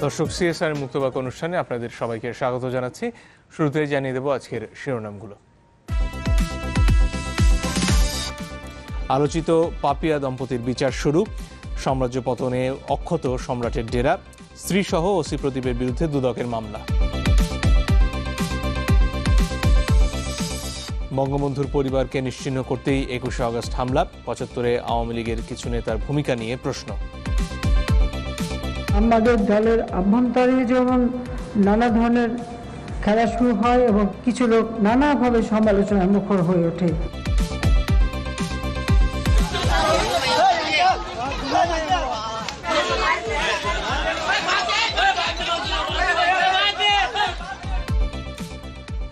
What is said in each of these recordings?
দর্শক, সিএসআর মুক্তবাক অনুষ্ঠানে আপনাদের সবাইকে স্বাগত জানাচ্ছি। শুরুতেই জানিয়ে দেব আজকের শিরোনামগুলো। আলোচিত পাপিয়া দম্পতির বিচার শুরু। সাম্রাজ্য পতনে অক্ষত সম্রাটের ডেরা। স্ত্রীসহ ওসি প্রদীপের বিরুদ্ধে দুদকের মামলা। বঙ্গবন্ধুর পরিবারকে নিশ্চিহ্ন করতেই 21শে আগস্ট হামলা। 75-এ আওয়ামী লীগের কিছু নেতার ভূমিকা নিয়ে প্রশ্ন। আমাদের দলের আভ্যন্তরে যেমন নানা ধরনের খেলা শুরু হয় এবং কিছু লোক নানাভাবে সমালোচনার মুখর হয়ে ওঠে।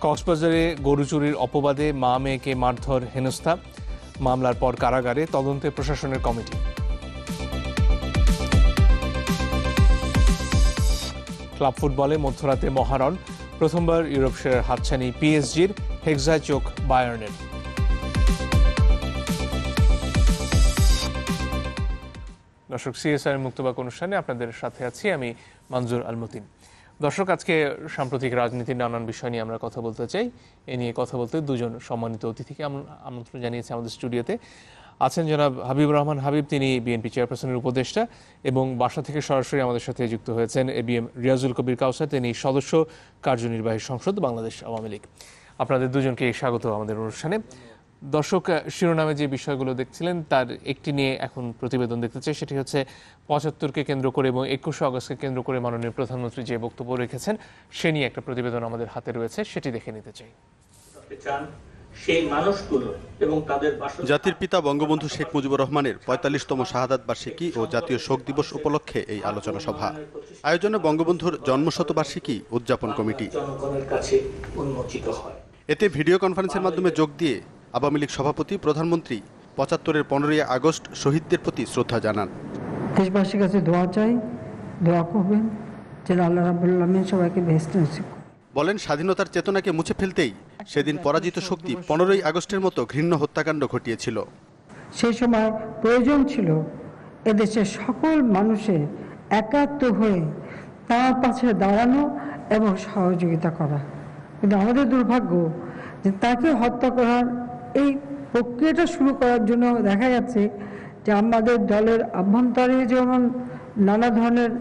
কক্সবাজারে গরু চুরির অপবাদে মা মেয়েকে মারধর হেনস্থা। মামলার পর কারাগারে, তদন্তে প্রশাসনের কমিটি। ক্লাব ফুটবলে মধ্যরাতে মহারণ। প্রথমবার ইউরোপ সেরার হাতছানি পিএসজির, হেক্সায় চোখ বায়ার্নের। দর্শক, সিএসআর মুক্তবাক অনুষ্ঠানে আপনাদের সাথে আছি আমি মঞ্জুর আলমতিন। দর্শক, আজকে সাম্প্রতিক রাজনীতির নানান বিষয় নিয়ে আমরা কথা বলতে চাই। এ নিয়ে কথা বলতে দুজন সম্মানিত অতিথিকে আমন্ত্রণ জানিয়েছে আমাদের স্টুডিওতে। আছেন জনাব হাবিবুর রহমান হাবিব, তিনি বিএনপি চেয়ারপারসনের উপদেষ্টা, এবং বাসা থেকে সরাসরি আমাদের সাথে যুক্ত হয়েছেন এবিএম রিয়াজুল কবির কাউসার, তিনি সদস্য কার্যনির্বাহী সংসদ, বাংলাদেশ আওয়ামী লীগ। আপনাদের দুজনকে স্বাগত আমাদের অনুষ্ঠানে। দর্শক, শিরোনামে যে বিষয়গুলো দেখছিলেন তার একটি নিয়ে এখন প্রতিবেদন দেখতে চাই। সেটি হচ্ছে 75কে কেন্দ্র করে এবং 21শে আগস্টকে কেন্দ্র করে মাননীয় প্রধানমন্ত্রী যে বক্তব্য রেখেছেন সে নিয়ে একটা প্রতিবেদন আমাদের হাতে রয়েছে, সেটি দেখে নিতে চাই। সেই মানুষগুলো এবং তাদের জাতির পিতা বঙ্গবন্ধু শেখ মুজিবুর রহমানের ৪৫তম শাহাদাত বার্ষিকী ও জাতীয় শোক দিবস উপলক্ষে এই আলোচনা সভা আয়োজনে বঙ্গবন্ধুর জন্মশতবার্ষিকী উদযাপন কমিটি জনগণের কাছে উন্মোচিত হয়। এতে ভিডিও কনফারেন্সের মাধ্যমে যোগ দিয়ে আওয়ামী লীগ সভাপতি প্রধানমন্ত্রী 75-এর 15ই আগস্ট শহীদদের প্রতি শ্রদ্ধা জানান। দেশবাসীর কাছে দোয়া চাই, দোয়া করবেন যেন আল্লাহ রাব্বুল আলামিন সবাইকে বেহেশত নসিব করেন। বলেন, স্বাধীনতার চেতনাকে মুছে ফেলতেই সেদিন পরাজিত শক্তি 15ই আগস্টের মতো ঘৃণ্য হত্যাকাণ্ড ঘটিয়েছিল। সেই সময় প্রয়োজন ছিল এদেশের সকল মানুষের একাত্ম হয়ে তার পাশে দাঁড়ানো এবং সহযোগিতা করা। কিন্তু আমাদের দুর্ভাগ্য যে তাকে হত্যা করার এই প্রক্রিয়াটা শুরু করার জন্য দেখা যাচ্ছে যে আমাদের দলের আভ্যন্তরে যেমন নানা ধরনের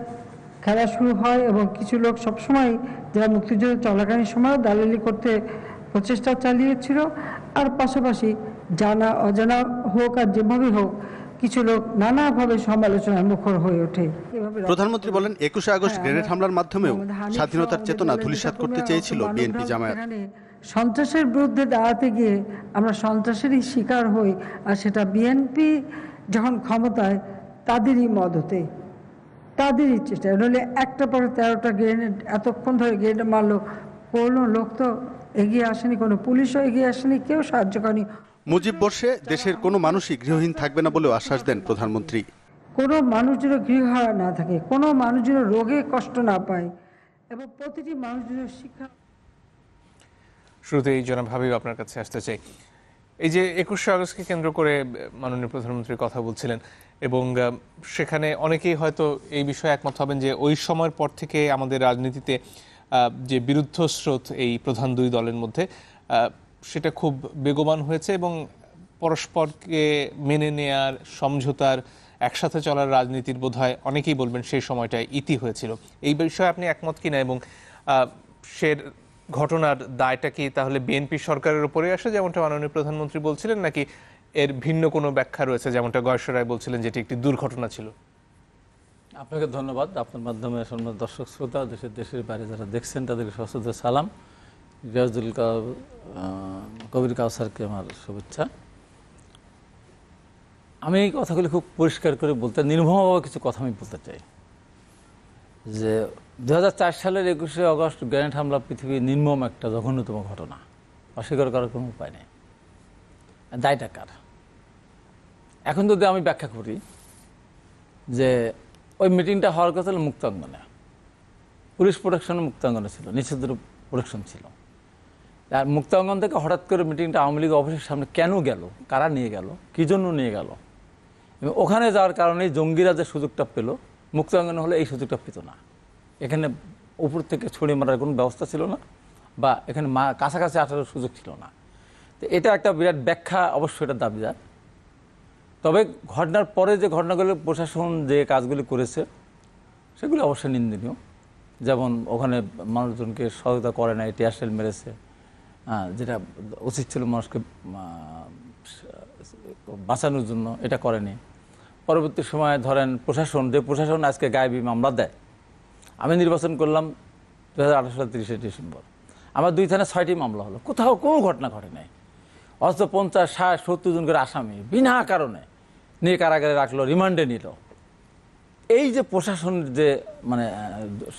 খেলা শুরু হয় এবং কিছু লোক সবসময় যারা মুক্তিযুদ্ধ চলাকালীন সময় দালালি করতে প্রচেষ্টা চালিয়েছিল, আর পাশাপাশি জানা অজানা হোক আর যেভাবে হোক কিছু লোক নানাভাবে সমালোচনার মুখর হয়ে ওঠে। প্রধানমন্ত্রী বলেন, 21শে আগস্ট গ্রেনেড হামলার মাধ্যমেও স্বাধীনতার চেতনা ধূলিসাৎ করতে চেয়েছিল বিএনপি জামায়াত। সন্ত্রাসের বিরুদ্ধে দাঁড়াতে গিয়ে আমরা সন্ত্রাসেরই শিকার হই, আর সেটা বিএনপি যখন ক্ষমতায় তাদেরই মদতে, তাদেরই চেষ্টা। নইলে একটা পরে 13টা গ্রেনেড এতক্ষণ ধরে গ্রেনেড মারলো, কোনো লোক তো এগিয়ে আসেনি, কোনো পুলিশও এগিয়ে আসেনি, কেউ সাহায্য করেনি। মুজিব বর্ষে দেশের কোনো মানুষই গৃহহীন থাকবে না বলেও আশ্বাস দেন প্রধানমন্ত্রী। কোনো মানুষ যেন গৃহহারা না থাকে, কোনো মানুষ যেন রোগে কষ্ট না পায়, এবং প্রতিটি মানুষ যেন শিক্ষা। শুরুতেই জনাব হাবিব আপনার কাছে আসতে চাই। এই যে 21শে আগস্টকে কেন্দ্র করে মাননীয় প্রধানমন্ত্রী কথা বলছিলেন, এবং সেখানে অনেকেই হয়তো এই বিষয়ে একমত হবেন যে ওই সময়ের পর থেকে আমাদের রাজনীতিতে যে বিরুদ্ধ স্রোত এই প্রধান দুই দলের মধ্যে সেটা খুব বেগবান হয়েছে, এবং পরস্পরকে মেনে নেয়ার, সমঝোতার, একসাথে চলার রাজনীতির বোধহয় অনেকেই বলবেন সেই সময়টায় ইতি হয়েছিল। এই বিষয়ে আপনি একমত কিনা, এবং সে ঘটনার দায়টা কি তাহলে বিএনপি সরকারের উপরে আসে যেমনটা মাননীয় প্রধানমন্ত্রী বলছিলেন, নাকি এর ভিন্ন কোনো ব্যাখ্যা রয়েছে যেমনটা গয়েশ্বর রায় বলছিলেন যেটি একটি দুর্ঘটনা ছিল? আপনাকে ধন্যবাদ। আপনার মাধ্যমে সম্মানিত দর্শক শ্রোতা, দেশের বাইরে যারা দেখছেন তাদেরকে সশ্রদ্ধ সালাম। রিয়াজুল কবির কাউসারকে আমার শুভেচ্ছা। আমি এই কথাগুলি খুব পরিষ্কার করে বলতে, নির্মমভাবে কিছু কথা আমি বলতে চাই যে 2004 সালের 21শে আগস্ট গ্রেনেড হামলা পৃথিবীর নির্মম একটা জঘন্যতম ঘটনা, অস্বীকার করার কোনো উপায় নেই। দায়টা কার? এখন যদি আমি ব্যাখ্যা করি যে ওই মিটিংটা হওয়ার কথা হলো মুক্তাঙ্গনে, পুলিশ প্রোটেকশনে মুক্তাঙ্গনে ছিল, নিষিদ্ধ প্রোটেকশন ছিল। আর মুক্তাঙ্গন থেকে হঠাৎ করে মিটিংটা আওয়ামী লীগ অফিসের সামনে কেন গেল, কারা নিয়ে গেল, কী জন্য নিয়ে গেল, এবং ওখানে যাওয়ার কারণে জঙ্গিরা যে সুযোগটা পেল মুক্তাঙ্গনে হলে এই সুযোগটা পেত না। এখানে উপর থেকে ছড়িয়ে মারার কোনো ব্যবস্থা ছিল না, বা এখানে কাছাকাছি আসার সুযোগ ছিল না। তো এটা একটা বিরাট ব্যাখ্যা অবশ্যই এটা দাবিদার। তবে ঘটনার পরে যে ঘটনাগুলো প্রশাসন যে কাজগুলি করেছে সেগুলো অবশ্যই নিন্দনীয়। যেমন ওখানে মানুষজনকে সহায়তা করে নাই, টিয়ারশেল মেরেছে, যেটা উচিত ছিল মানুষকে বাঁচানোর জন্য, এটা করেনি। পরবর্তী সময়ে ধরেন প্রশাসন আজকে গায়েবী মামলা দেয়। আমি নির্বাচন করলাম 2018 সালের 30শে ডিসেম্বর, আমার 2 থানায় 6টি মামলা হলো, কোথাও কোনো ঘটনা ঘটে নাই। অথচ 50, 60, 70 জন করে আসামি বিনা কারণে নিয়ে কারাগারে রাখলো, রিমান্ডে নিল। এই যে প্রশাসনের যে মানে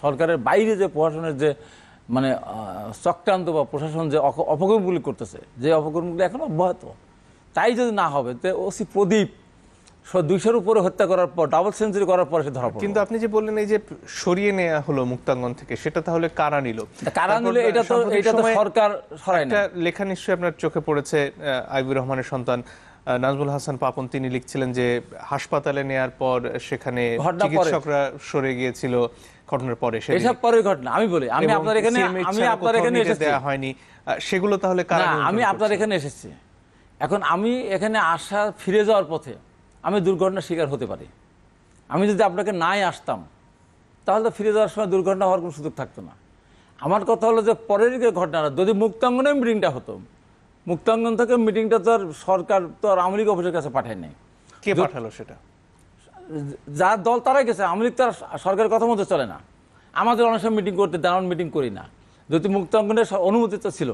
সরকারের বাইরে যে প্রশাসনের যে মানে চক্রান্ত বা প্রশাসন যে অপকর্মগুলি করতেছে, যে অপকর্মগুলি এখন অব্যাহত, তাই যদি না হবে তো ওসি প্রদীপ 200-র উপরে হত্যা করার পর, ডাবল সেঞ্চুরি করার পর সে ধরা পড়ল। কিন্তু আপনি যে বললেন এই যে সরিয়ে নেওয়া হলো মুক্তাঙ্গন থেকে, সেটা তাহলে কারা নিল? কারা নিল এটা তো সরকার সরায় না। একটা লেখা নিশ্চয়ই আপনার চোখে পড়েছে, আইবুর রহমানের সন্তান নাজমুল হাসান পাপন, তিনি লিখছিলেন যে হাসপাতালে নেয়ার পর সেখানে চিকিৎসকরা সরে গিয়েছিল ঘটনার পরে। এসব পরের ঘটনা। আমি বলি, আমি আপনার এখানে এসেছি, দেয়া হয়নি সেগুলো তাহলে কারা? আমি আপনার এখানে এসেছি, এখন আমি এখানে ফিরে যাওয়ার পথে আমি দুর্ঘটনার শিকার হতে পারি। আমি যদি আপনাকে নাই আসতাম তাহলে ফিরে যাওয়ার সময় দুর্ঘটনা হওয়ার কোনো সুযোগ থাকতো না। আমার কথা হলো যে পরের ঘটনাটা যদি মুক্তাঙ্গনে মিটিংটা হতো, মুক্তাঙ্গন থেকে মিটিংটা তো আর সরকার তো আর আওয়ামী লীগ অফিসের কাছে পাঠায় নাই। কে পাঠালো সেটা? যার দল তারাই গেছে। আওয়ামী লীগ তো আর সরকারের কথা মতো চলে না। আমাদের অনেক সময় মিটিং করতে দেন, মিটিং করি না। যদি মুক্তাঙ্গনের অনুমতি তো ছিল,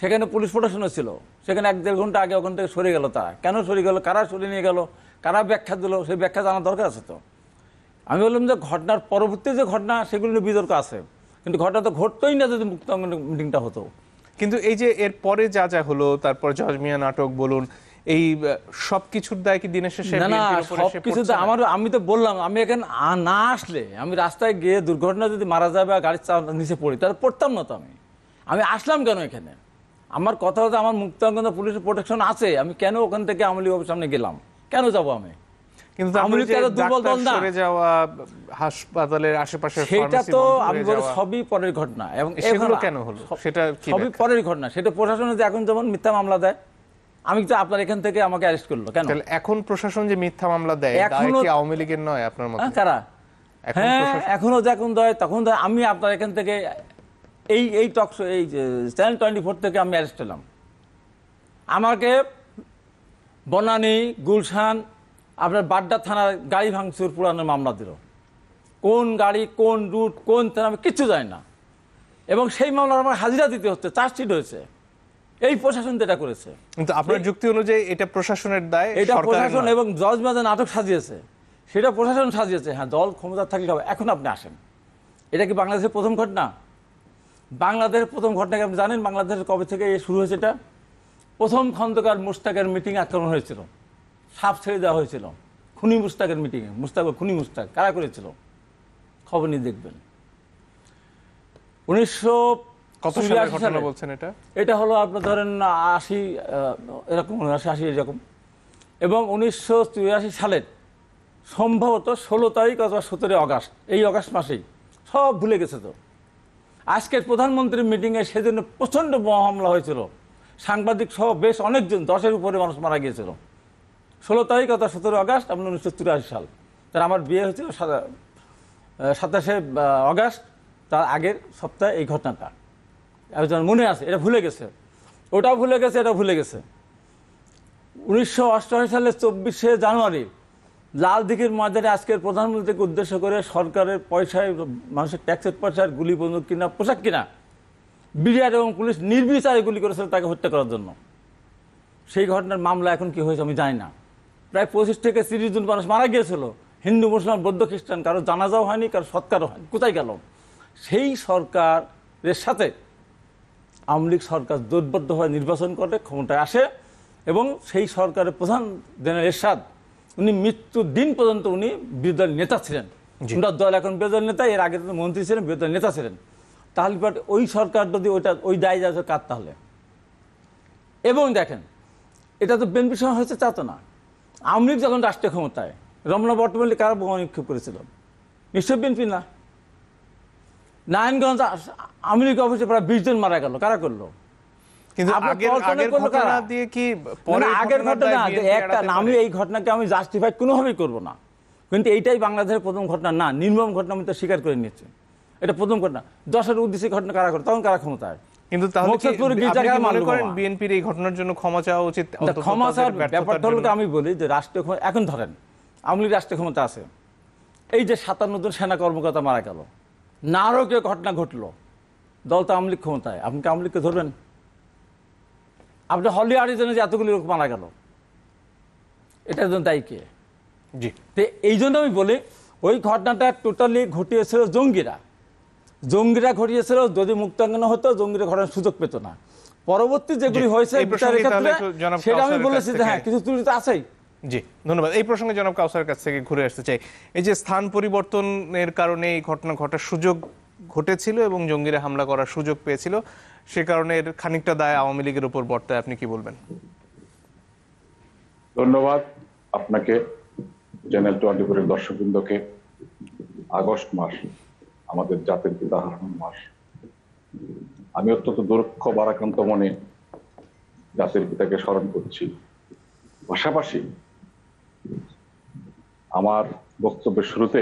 সেখানে পুলিশ প্রশাসনও ছিল, সেখানে 1-1.5 ঘন্টা আগে ওখান থেকে সরে গেল। তারা কেন সরে গেল, কারা সরিয়ে নিয়ে গেল, কারা ব্যাখ্যা দিল, সেই ব্যাখ্যা জানার দরকার আছে। তো আমি বললাম যে ঘটনার পরবর্তী যে ঘটনা সেগুলো নিয়ে বিতর্ক আছে, কিন্তু ঘটনা তো ঘটতোই না যদি মুক্তাঙ্গনের মিটিংটা হতো। কিন্তু এই যে এর পরে যা যা হলো, তারপর জজ মিয়া নাটক বলুন, এই সবকিছুর দায় কি দিনের শেষে সবকিছু? আমি তো বললাম, আমি এখানে না আসলে, আমি রাস্তায় গিয়ে দুর্ঘটনা যদি মারা যায় বা গাড়ির নিচে পড়ি তাহলে পড়তাম না। তো আমি আসলাম কেন এখানে? আমার কথা হচ্ছে আমার মুক্তাঙ্গন পুলিশের প্রোটেকশন আছে, আমি কেন ওখান থেকে আওয়ামী লীগ সামনে গেলাম? কেন যাবো আমি? কিন্তু হাসপাতালের আশেপাশে সেটা তো আমি বলি সবই পরের ঘটনা, এবং সেগুলো কেন হলো সেটা সবই পরের ঘটনা। সেটা প্রশাসনে যে এখন যেমন মিথ্যা মামলা দেয়, আমি তো আপনার এখান থেকে আমাকে অ্যারেস্ট করলো কেন? এখন প্রশাসন যে মিথ্যা মামলা দেয়, এখনো কি আওয়ামী লীগের নয় আপনার মতে? কারা? হ্যাঁ, এখনো যখন দেয় তখন দেয়। আমি আপনার এখান থেকে এই টকশো, এই চ্যানেল 24 থেকে আমি অ্যারেস্ট হলাম। আমাকে বনানী, গুলশান, আপনার বাড্ডা থানার গাড়ি ভাঙচুর পুরানোর মামলা দিল। কোন গাড়ি, কোন রুট, কোন থানা আমি কিচ্ছু জানি না, এবং সেই মামলার আমার হাজিরা দিতে হচ্ছে, চার্জশিট হয়েছে। এই প্রশাসন যেটা করেছে। কিন্তু আপনার যুক্তি অনুযায়ী এটা প্রশাসনের দায়, এটা প্রশাসন, এবং জজ মেয়াদে নাটক সাজিয়েছে, সেটা প্রশাসন সাজিয়েছে। হ্যাঁ, দল ক্ষমতা থাকলে হবে। এখন আপনি আসেন, এটা কি বাংলাদেশের প্রথম ঘটনা? বাংলাদেশের প্রথম ঘটনাকে আপনি জানেন বাংলাদেশের কবে থেকে শুরু হয়েছে? এটা প্রথম খন্দকার মুশতাকের মিটিং আক্রমণ হয়েছিল, সাপ ছেড়ে দেওয়া হয়েছিল। খুনি মুশতাকের মিটিংয়ে, খুনি মুশতাক কারা করেছিল? খবর নিয়ে দেখবেন। 1983 সালে বলছেন এটা হলো আপনার ধরেন 80 এরকম, 80 এরকম। এবং 1984 সালের সম্ভবত 16 তারিখ অথবা 17 আগস্ট, এই আগস্ট মাসেই সব ভুলে গেছে। তো আজকের প্রধানমন্ত্রীর মিটিংয়ে সেদিন প্রচণ্ড বোমা হামলা হয়েছিল, সাংবাদিক সহ বেশ অনেকজন, 10-এর উপরে মানুষ মারা গিয়েছিল। 16 তারিখ অথবা 17 আগস্ট আপনার 1984 সাল। তার আমার বিয়ে হয়েছিল 27 আগস্ট, তার আগের সপ্তাহে এই ঘটনাটা একজন মনে আছে। এটা ভুলে গেছে, ওটাও ভুলে গেছে, এটাও ভুলে গেছে। 1988 সালের 24শে জানুয়ারি লালদিঘির ময়দানে আজকের প্রধানমন্ত্রীকে উদ্দেশ্য করে সরকারের পয়সায়, মানুষের ট্যাক্সের পয়সায় গুলি বন্দুক কিনা, পোশাক কিনা, বিডিআর এবং পুলিশ নির্বিচারে গুলি করেছিল তাকে হত্যা করার জন্য। সেই ঘটনার মামলা এখন কি হয়েছে আমি জানি না। প্রায় 25 থেকে 30 জন মানুষ মারা গিয়েছিল, হিন্দু, মুসলমান, বৌদ্ধ, খ্রিস্টান, কারো জানাজাও হয়নি, কারো সৎকারও হয়নি। কোথায় গেল? সেই সরকারের সাথে আওয়ামী লীগ সরকার জোটবদ্ধভাবে নির্বাচন করে ক্ষমতায় আসে, এবং সেই সরকারের প্রধান জেনারেল এরশাদ, উনি মৃত্যুর দিন পর্যন্ত উনি বিরোধী দলের নেতা ছিলেন। ওনার দল এখন বিরোধী দলের নেতা, এর আগে মন্ত্রী ছিলেন, বিরোধী দলের নেতা ছিলেন। তাহলে ওই সরকার যদি ওই দায় যাচ্ছে কার তাহলে? এবং দেখেন, এটা তো বিএনপির সময় হয়েছে তা তো না। আওয়ামী লীগ যখন রাষ্ট্রীয় ক্ষমতায়, রমনা বটমল্লিক কারা বোমা নিক্ষেপ করেছিল? নিশ্চয় বিএনপি না। নারায়ণগঞ্জ আওয়ামী লীগ অফিসে প্রায় 20 জন মারা গেল, কারা করলো? কিন্তু আপনার আগের কল্পনা আগের করলো ঘটনা কারা? দিয়ে কি না, পরের আগের ঘটনার ঘটনা দায় BNP একটা এড়াতে না, আমি পারে? এই ঘটনাকে আমি জাস্টিফাই কোনোভাবেই করব না, কিন্তু এইটাই বাংলাদেশের প্রথম ঘটনা না, নির্মম ঘটনা আমি তো স্বীকার করে নিচ্ছি, এটা প্রথম ঘটনা। 10-এর উদ্দেশ্যে ঘটনা কারা করে, তখন কারা ক্ষমতায়? কিন্তু তাহলে কি মকসুদপুর আপনি গির্জা কি কারা মনে মারলো করেন বাবা? বিএনপির এই ঘটনার জন্য ক্ষমা চাওয়া উচিত? অন্তত ক্ষমা তাদের চাওয়ার ব্যর্থতার ব্যাপারটা হলো জন্য? আমি বলি যে রাষ্ট্রীয় ক্ষমতা, এখন ধরেন আওয়ামী লীগ রাষ্ট্রীয় ক্ষমতা আছে, এই যে 57 জন সেনা কর্মকর্তা মারা গেল, নারকীয় ঘটনা ঘটলো, দল তো আওয়ামী লীগ ক্ষমতায়, আপনি কি আওয়ামী লীগকে ধরবেন? আপনি হলি আরিজনে যে এতগুলি লোক মারা গেল, এটার জন্য দায়ী কে? জি, তো এই জন্য আমি বলি ওই ঘটনাটা টোটালি ঘটিয়েছিল জঙ্গিরা ঘটিয়েছিল। যদি মুক্তাঙ্গন হতো জঙ্গিরা ঘটনার সুযোগ পেত না। পরবর্তী যেগুলি জি, হয়েছে এই প্রসঙ্গে বিচারের তাহলে ক্ষেত্রে একটু জনাব সেটা আমি কাউসারের বলেছি কাছ যে হ্যাঁ থেকে- কিছু ত্রুটি তো আছেই। জি, ধন্যবাদ। এই প্রসঙ্গে জনাব কাউসারের কাছ থেকে ঘুরে আসতে চাই। এই যে স্থান পরিবর্তনের কারণে এই ঘটনা ঘটার সুযোগ ঘটেছিল এবং জঙ্গিরা হামলা করার সুযোগ পেয়েছিল, সে কারণে এর খানিকটা দায় আওয়ামী লীগের উপর বর্তায়, আপনি কি বলবেন? ধন্যবাদ আপনাকে, চ্যানেল 24 এর দর্শকবৃন্দকে। আগস্ট মাস আমাদের জাতির পিতা হারানোর মাস। আমি অত্যন্ত দুঃখ ভারাক্রান্ত মনে জাতির পিতাকে স্মরণ করছি। পাশাপাশি আমার বক্তব্যের শুরুতে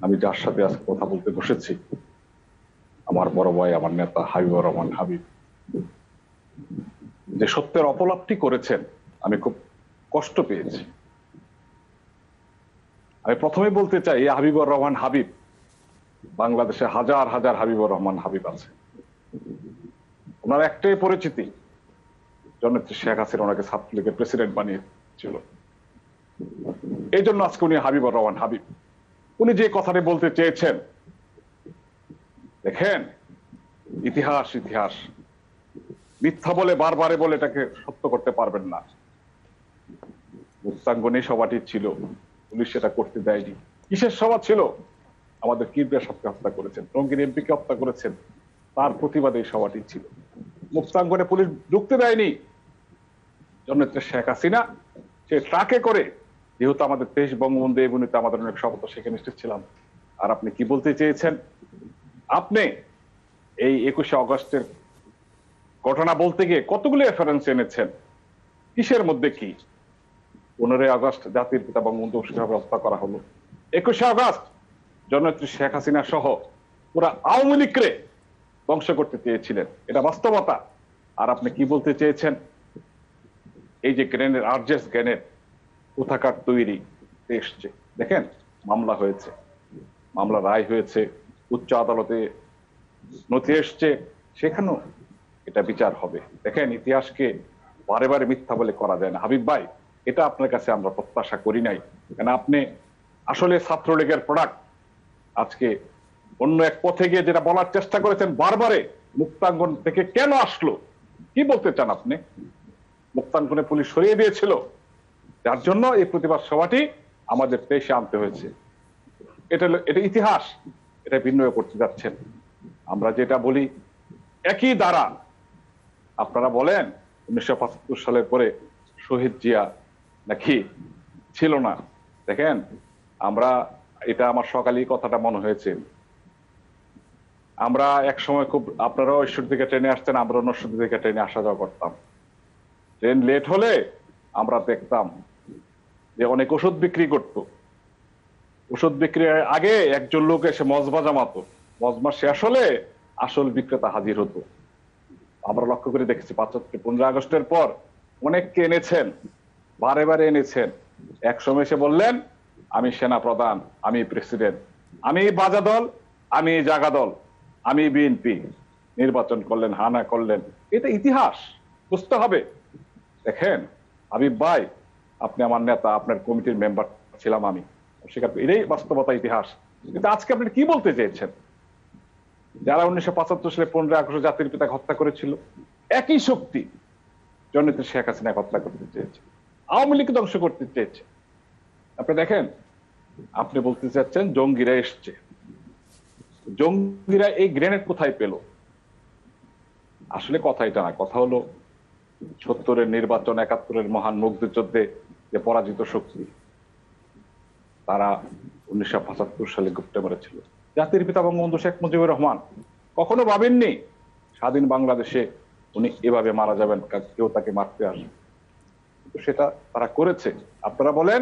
আমি যার সাথে আজকে কথা বলতে বসেছি, আমার বড় ভাই, আমার নেতা হাবিবুর রহমান হাবিব, যে সত্যের অপলাপটি করেছেন, আমি খুব কষ্ট পেয়েছি। আমি প্রথমে বলতে চাই, এই হাবিবুর রহমান হাবিব, বাংলাদেশে হাজার হাজার হাবিবুর রহমান হাবিব আছে, ওনার একটাই পরিচিতি, জননেত্রী শেখ হাসিনা ওনাকে ছাত্রলীগের প্রেসিডেন্ট বানিয়েছিল, এই জন্য আজকে উনি হাবিবুর রহমান হাবিব। উনি যে কথাটি বলতে চেয়েছেন, দেখেন ইতিহাস ইতিহাস মিথ্যা বলে বারবারে বলে এটাকে সত্য করতে পারবেন না। মুক্তাঙ্গনে সভাটি ছিল, পুলিশ সেটা করতে দেয়নি। কিসের সভা ছিল? আমাদের কিবরিয়া সাহেবকে হত্যা করেছেন, রঙ্গিন এমপিকে হত্যা করেছেন, তার প্রতিবাদে এই সভাটি ছিল। মুক্তাঙ্গনে পুলিশ ঢুকতে দেয়নি। জননেত্রী শেখ হাসিনা সে ট্রাকে করে, যেহেতু আমাদের 23 বঙ্গবন্ধু এগুলিতে আমাদের অনেক শপথ, সেখানে এসেছিলাম। আর আপনি কি বলতে চেয়েছেন? আপনি এই 21শে অগস্টের ঘটনা বলতে গিয়ে কতগুলো রেফারেন্স এনেছেন, কিসের মধ্যে কি? 15 আগস্ট জাতির পিতা বঙ্গবন্ধু সাহেবের হত্যা করা হলো, 21শে আগস্ট জননেত্রী শেখ হাসিনা সহ পুরা আওয়ামী লীগকে ধ্বংস করতে চেয়েছিলেন, এটা বাস্তবতা। আর আপনি কি বলতে চেয়েছেন? এই যে গ্রেনেড, আরজেস গ্রেনেড কোথাকার তৈরি এসছে, দেখেন মামলা হয়েছে, মামলা রায় হয়েছে, উচ্চ আদালতে নথি এসছে, সেখানেও এটা বিচার হবে। দেখেন ইতিহাসকে বারে বারে মিথ্যা বলে করা যায় না। হাবিব ভাই, এটা আপনার কাছে আমরা প্রত্যাশা করি নাই, কেন আপনি আসলে ছাত্রলীগের প্রোডাক্ট। আজকে অন্য এক পথে গিয়ে যেটা বলার চেষ্টা করেছেন বারবারে, মুক্তাঙ্গন থেকে কেন আসলো, কি বলতে চান আপনি? মুক্তাঙ্গনে পুলিশ সরিয়ে দিয়েছিল, যার জন্য এই প্রতিবাদ সভাটি আমাদের দেশে আনতে হয়েছে। এটা ইতিহাস, এটা ভিন্ন করতে যাচ্ছেন। আমরা যেটা বলি একই দ্বারা, আপনারা বলেন 1975 সালের পরে শহীদ জিয়া নাকি ছিল না। দেখেন আমরা, এটা আমার সকালেই কথাটা মনে হয়েছে, আমরা এক সময় খুব, আপনারাও ঈশ্বর দিকে ট্রেনে আসতেন, আমরা নশ্বর দিকে ট্রেনে আসা যাওয়া করতাম। ট্রেন লেট হলে আমরা দেখতাম যে অনেক ওষুধ বিক্রি করতো, ওষুধ বিক্রির আগে একজন লোক এসে মজমা জামাতো, মজমা শেষ হলে আসল বিক্রেতা হাজির হতো। আমরা লক্ষ্য করে দেখেছি 15 আগস্টের পর অনেককে এনেছেন, বারে বারে এনেছেন। এক সময় এসে বললেন আমি সেনা প্রধান, আমি প্রেসিডেন্ট, আমি বাজা দল, আমি জাগা দল, আমি বিএনপি, নির্বাচন করলেন, হানা করলেন। এটা ইতিহাস, বুঝতে হবে। দেখেন হাবিব ভাই, আপনি আমার নেতা, আপনার কমিটির মেম্বার ছিলাম আমি, স্বীকার করি, এটাই বাস্তবতা, ইতিহাস। কিন্তু আজকে আপনি কি বলতে চেয়েছেন? যারা 1975 সালে 15 আগস্ট জাতির পিতাকে হত্যা করেছিল, একই শক্তি জননেত্রী শেখ হাসিনাকে হত্যা করতে চেয়েছে, আওয়ামী লীগ ধ্বংস করতে চেয়েছে। আপনি দেখেন, আপনি বলতে চাচ্ছেন জঙ্গিরা এসছে, জঙ্গিরা এই গ্রেনেড কোথায় পেল? আসলে কথা এটা না, কথা হলো 70-এর নির্বাচন, 71-এর মহান মুক্তিযুদ্ধে যে পরাজিত শক্তি, তারা 1975 সালে গুপ্তে মেরেছিল। জাতির পিতা বঙ্গবন্ধু শেখ মুজিবুর রহমান কখনো ভাবেননি স্বাধীন বাংলাদেশে উনি এভাবে মারা যাবেন, কেউ তাকে মারতে আসবে। সেটা তারা করেছে। আপনারা বলেন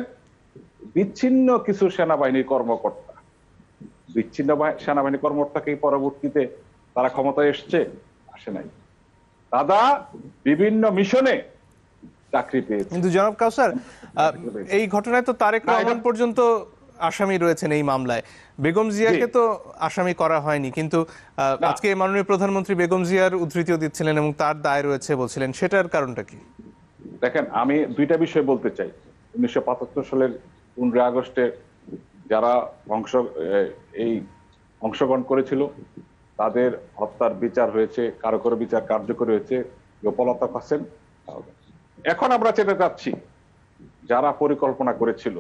বিচ্ছিন্ন কিছু সেনাবাহিনীর কর্মকর্তা, বিচ্ছিন্ন সেনাবাহিনীর কর্মকর্তাকে পরবর্তীতে তারা ক্ষমতায় এসছে, আসে নাই। দাদা বিভিন্ন মিশনে চাকরি পেয়েছে। কিন্তু জনাব কাউসার, এই ঘটনায় তো তারেক রহমান পর্যন্ত আসামি রয়েছেন এই মামলায়, বেগম জিয়াকে তো আসামি করা হয়নি। কিন্তু আজকে মাননীয় প্রধানমন্ত্রী বেগম জিয়ার উদ্ধৃতিও দিচ্ছিলেন এবং তার দায় রয়েছে বলছিলেন, সেটার কারণটা কি? দেখেন, আমি দুইটা বিষয় বলতে চাই। 1975 সালের 15 আগস্টে যারা অংশগ্রহণ করেছিল তাদের হত্যার বিচার হয়েছে, কারো কারো বিচার কার্যকরী হয়েছে, পলাতক আছেন। এখন আমরা চেতে যাচ্ছি যারা পরিকল্পনা করেছিল,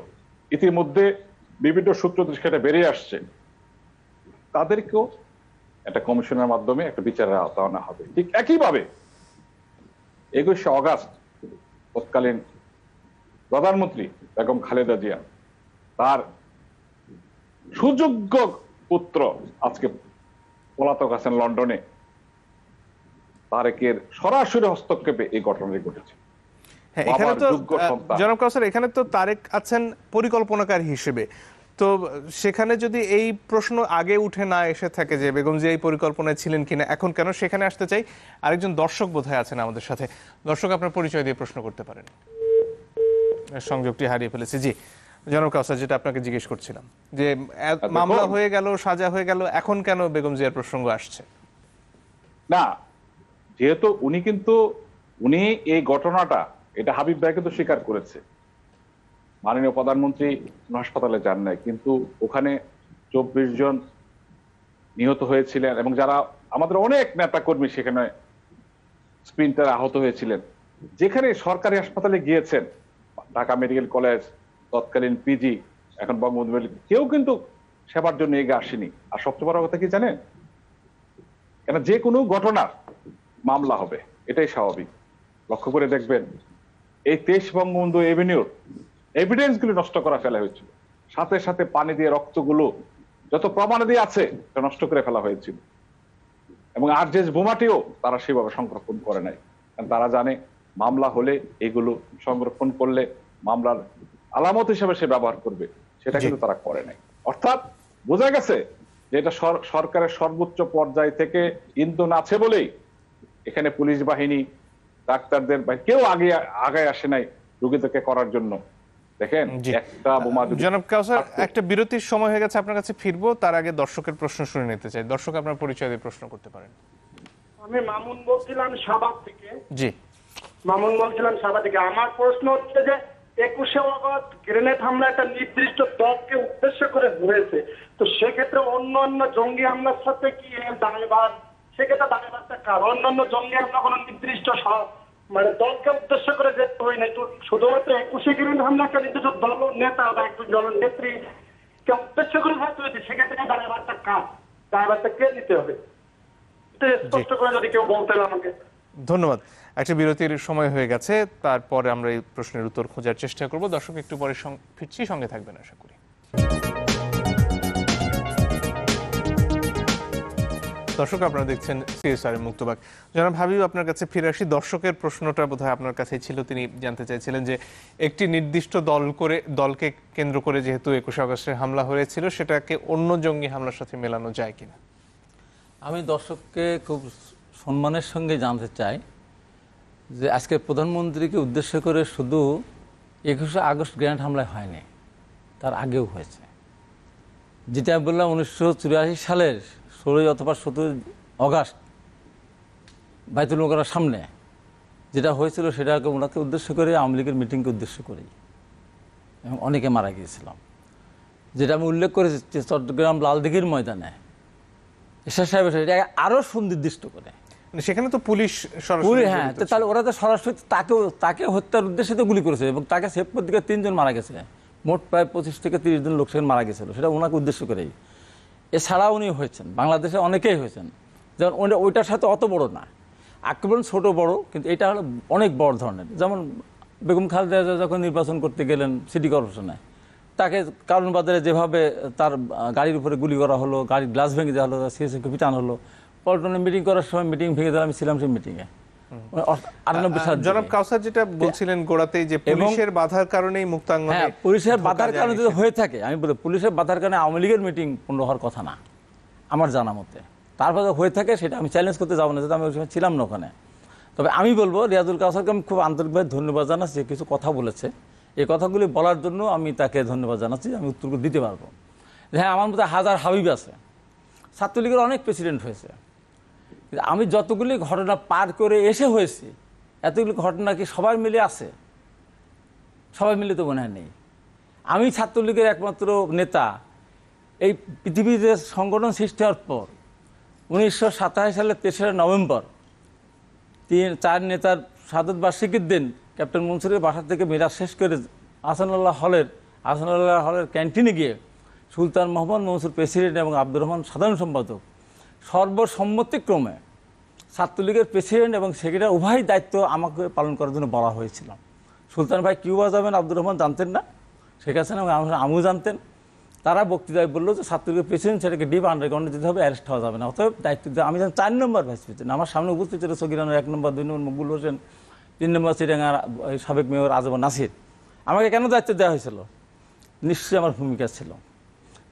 ইতিমধ্যে বিভিন্ন সূত্র থেকে সেটা বেরিয়ে আসছে, তাদেরকেও একটা কমিশনের মাধ্যমে একটা বিচারের আওতা আনা হবে। ঠিক একইভাবে 21শে অগাস্ট তৎকালীন প্রধানমন্ত্রী বেগম খালেদা জিয়া তার সুযোগ্য পুত্র আজকে পলাতক আছেন লন্ডনে, তারেকের সরাসরি হস্তক্ষেপে এই ঘটনাটি ঘটেছে। হ্যাঁ, এখানে তো জনাব কাউসার, এখানে তো তারেক আছেন পরিকল্পনাকারী হিসেবে, তো সেখানে যদি এই প্রশ্ন আগে উঠে না এসে থাকে যে বেগম জিয়া এই পরিকল্পনায় ছিলেন কিনা, এখন কেন সেখানে আসতে চাই। আরেকজন দর্শক বোধহয় আছেন আমাদের সাথে। দর্শক, আপনার পরিচয় দিয়ে প্রশ্ন করতে পারেন। সংযোগটি হারিয়ে ফেলেছি। জি জনাব কাউসার, যেটা আপনাকে জিজ্ঞেস করছিলাম যে মামলা হয়ে গেল, সাজা হয়ে গেল, এখন কেন বেগম জিয়ার প্রসঙ্গ আসছে? না, যেহেতু উনি এই ঘটনাটা, এটা হাবিব ভাই কিন্তু স্বীকার করেছে, মাননীয় প্রধানমন্ত্রী হাসপাতালে যান নাই, কিন্তু ওখানে 24 জন নিহত হয়েছিলেন এবং যারা আমাদের অনেক নেতা কর্মী সেখানে স্প্রিন্টার আহত হয়েছিলেন। যেখানে সরকারি হাসপাতালে গিয়েছেন, ঢাকা মেডিকেল কলেজ, তৎকালীন পিজি, এখন বঙ্গবন্ধু মেডিকেল, কেউ কিন্তু সেবার জন্য এগিয়ে আসেনি। আর সবচেয়ে বড় কথা কি জানেন, কেন যে কোনো ঘটনার মামলা হবে, এটাই স্বাভাবিক। লক্ষ্য করে দেখবেন এই 23 বঙ্গবন্ধু এভিনিউর এভিডেন্স গুলো নষ্ট করা ফেলা হয়েছিল, সাথে সাথে পানি দিয়ে রক্তগুলো যত প্রমাণাদি আছে নষ্ট করে ফেলা হয়েছিল। এবং আরজেস বোমাটিও তারা সেভাবে সংরক্ষণ করে নাই, কারণ তারা জানে মামলা হলে এগুলো সংরক্ষণ করলে মামলার আলামত হিসেবে সে ব্যবহার করবে, সেটা কিন্তু তারা করে নাই। অর্থাৎ বোঝা গেছে যে এটা সরকারের সর্বোচ্চ পর্যায় থেকে ইন্ধন আছে বলেই এখানে পুলিশ বাহিনী, ডাক্তারদের কেউ আগে আসে নাই রোগীদেরকে করার জন্য। দেখেন, একটা বোমা। জনাব কাউসার, একটা বিরতির সময় হয়ে গেছে, আপনার কাছে ফিরবো, তার আগে দর্শকের প্রশ্ন শুনে নিতে চাই। দর্শক, আপনার পরিচয় দিয়ে প্রশ্ন করতে পারেন। আমি মামুন বলছিলাম সাভার থেকে। জি মামুন বলছিলাম সাভার থেকে। আমার প্রশ্ন হচ্ছে যে 21শে অগস্ট গ্রেনেড হামলা একটা নির্দিষ্ট দলকে উদ্দেশ্য করে হয়েছে, তো সেক্ষেত্রে অন্যান্য জঙ্গি হামলার সাথে কি দায়ভার, সেক্ষেত্রে দায়ভারটা কার? অন্যান্য জঙ্গি হামলা কোনো নির্দিষ্ট দলকে উদ্দেশ্য করে যেতে হয় না, শুধুমাত্র 21শে গ্রেনেড হামলা একটা নির্দিষ্ট দল নেতা বা একজন জননেত্রীকে উদ্দেশ্য করে হয়েছে, সেক্ষেত্রে দায়ভারটা কার? দায়ভারটা কে নিতে হবে? স্পষ্ট করে যদি কেউ বলতেন আমাকে। ধন্যবাদ। একটা বিরতির সময় হয়ে গেছে, তারপরে আমরা এই প্রশ্নের উত্তর খোঁজার চেষ্টা করব। দর্শক, একটু পরে ফিরছি, সঙ্গে থাকবেন আশা করি। দর্শক, আপনারা দেখছেন সিএসআর মুক্তবাক। জনাব হাবিব, আপনার কাছে ফিরে আসি। দর্শকের প্রশ্নটা বোধহয় আপনার কাছেই ছিল, তিনি জানতে চাইছিলেন যে একটি নির্দিষ্ট দলকে কেন্দ্র করে যেহেতু 21শে আগস্টের হামলা হয়েছিল, সেটাকে অন্য জঙ্গি হামলার সাথে মেলানো যায় কিনা। আমি দর্শককে খুব সম্মানের সঙ্গে জানতে চাই যে আজকে প্রধানমন্ত্রীকে উদ্দেশ্য করে শুধু 21শে আগস্ট গ্রেনেড হামলায় হয়নি, তার আগেও হয়েছে। যেটা আমি বললাম 1984 সালের 16 অথবা 17 অগাস্ট বাইতুল মোকাররমের সামনে যেটা হয়েছিল, সেটাকে ওনাকে উদ্দেশ্য করে, আওয়ামী লীগের মিটিংকে উদ্দেশ্য করেই, এবং অনেকে মারা গিয়েছিলাম। যেটা আমি উল্লেখ করেছি চট্টগ্রাম লালদিঘির ময়দানে এরশাদ সাহেব এটা আরও সুনির্দিষ্ট করে, সেখানে তো পুলিশ, হ্যাঁ, তাহলে ওরা তো সরাসরি তাকে হত্যার উদ্দেশ্যে তো গুলি করেছে এবং তাকে সেভ করতে গিয়ে 3 জন মারা গেছে। মোট প্রায় 25 থেকে 30 জন লোক সেখানে মারা গেছিল, সেটা ওনাকে উদ্দেশ্য করেই। এছাড়া উনি হয়েছেন, বাংলাদেশে অনেকেই হয়েছেন, যেমন ওইটার সাথে অত বড় না, আক্রমণ ছোট বড়, কিন্তু এটা হলো অনেক বড় ধরনের। যেমন বেগম খালেদা জিয়া যখন নির্বাচন করতে গেলেন সিটি কর্পোরেশনে, তাকে কারণ বাজারে যেভাবে তার গাড়ির উপরে গুলি করা হলো, গাড়ির গ্লাস ভেঙে দেওয়া হলো, সিএসএফকে পিটানো হলো, পল্টনে মিটিং করার সময় মিটিং ভেঙে দিলাম, আমি ছিলাম সেই মিটিংয়ে 98 সাল। জনাব কাউসার যেটা বলছিলেন গোড়াতেই যে পুলিশের বাধার কারণেই মুক্তাঙ্গনে, হ্যাঁ, পুলিশের বাধার কারণে যদি হয়ে থাকে, আমি বলি পুলিশের বাধার কারণে আওয়ামী লীগের মিটিং পূর্ণ হওয়ার কথা না আমার জানা মতে। তারপরে হয়ে থাকে সেটা আমি চ্যালেঞ্জ করতে যাবো না, যেহেতু আমি ওই সময় ছিলাম না ওখানে। তবে আমি বলবো রিয়াজুল কাউসারকে আমি খুব আন্তরিকভাবে ধন্যবাদ জানাচ্ছি, যে কিছু কথা বলেছে, এই কথাগুলি বলার জন্য আমি তাকে ধন্যবাদ জানাচ্ছি, আমি উত্তর দিতে পারবো। হ্যাঁ, আমার মধ্যে হাজার হাবিব আছে, ছাত্রলীগের অনেক প্রেসিডেন্ট হয়েছে, কিন্তু আমি যতগুলি ঘটনা পার করে এসে হয়েছি, এতগুলি ঘটনা কি সবাই মিলে আছে? সবাই মিলে তো মনে হয় নেই। আমি ছাত্রলীগের একমাত্র নেতা এই পৃথিবীতে সংগঠন সৃষ্টি হওয়ার পর 1927 সালের 3রা নভেম্বর 4 নেতার শাহাদত বার্ষিকীর দিন ক্যাপ্টেন মনসুরের বাসা থেকে মিরাজ শেষ করে আহসানুল্লাহ হলের ক্যান্টিনে গিয়ে সুলতান মোহাম্মদ মনসুর প্রেসিডেন্ট এবং আব্দুর রহমান সাধারণ সম্পাদক সর্বসম্মতিক্রমে ছাত্রলীগের প্রেসিডেন্ট এবং সেক্রেটারি উভয় দায়িত্ব আমাকে পালন করার জন্য বলা হয়েছিল। সুলতান ভাই কিউবা যাবেন আব্দুর রহমান জানতেন না, শেখ হাসিনা এবং আমিও জানতেন। তারা বক্তৃতায় বললো যে ছাত্রলীগের প্রেসিডেন্ট সেটাকে ডিপ আন্ডারগ্রাউন্ডে দিতে হবে, অ্যারেস্ট হওয়া যাবে না, অতএব দায়িত্ব দিতে। আমি জানি 4 নম্বর ভাইস প্রেসিডেন্ট, আমার সামনে উপস্থিত ছিল সগিরানোর 1 নম্বর, 2 নম্বর মকবুল হোসেন, 3 নম্বর চিটাঙ্গার সাবেক মেয়র আজম নাসির। আমাকে কেন দায়িত্ব দেওয়া হয়েছিল? নিশ্চয়ই আমার ভূমিকা ছিল।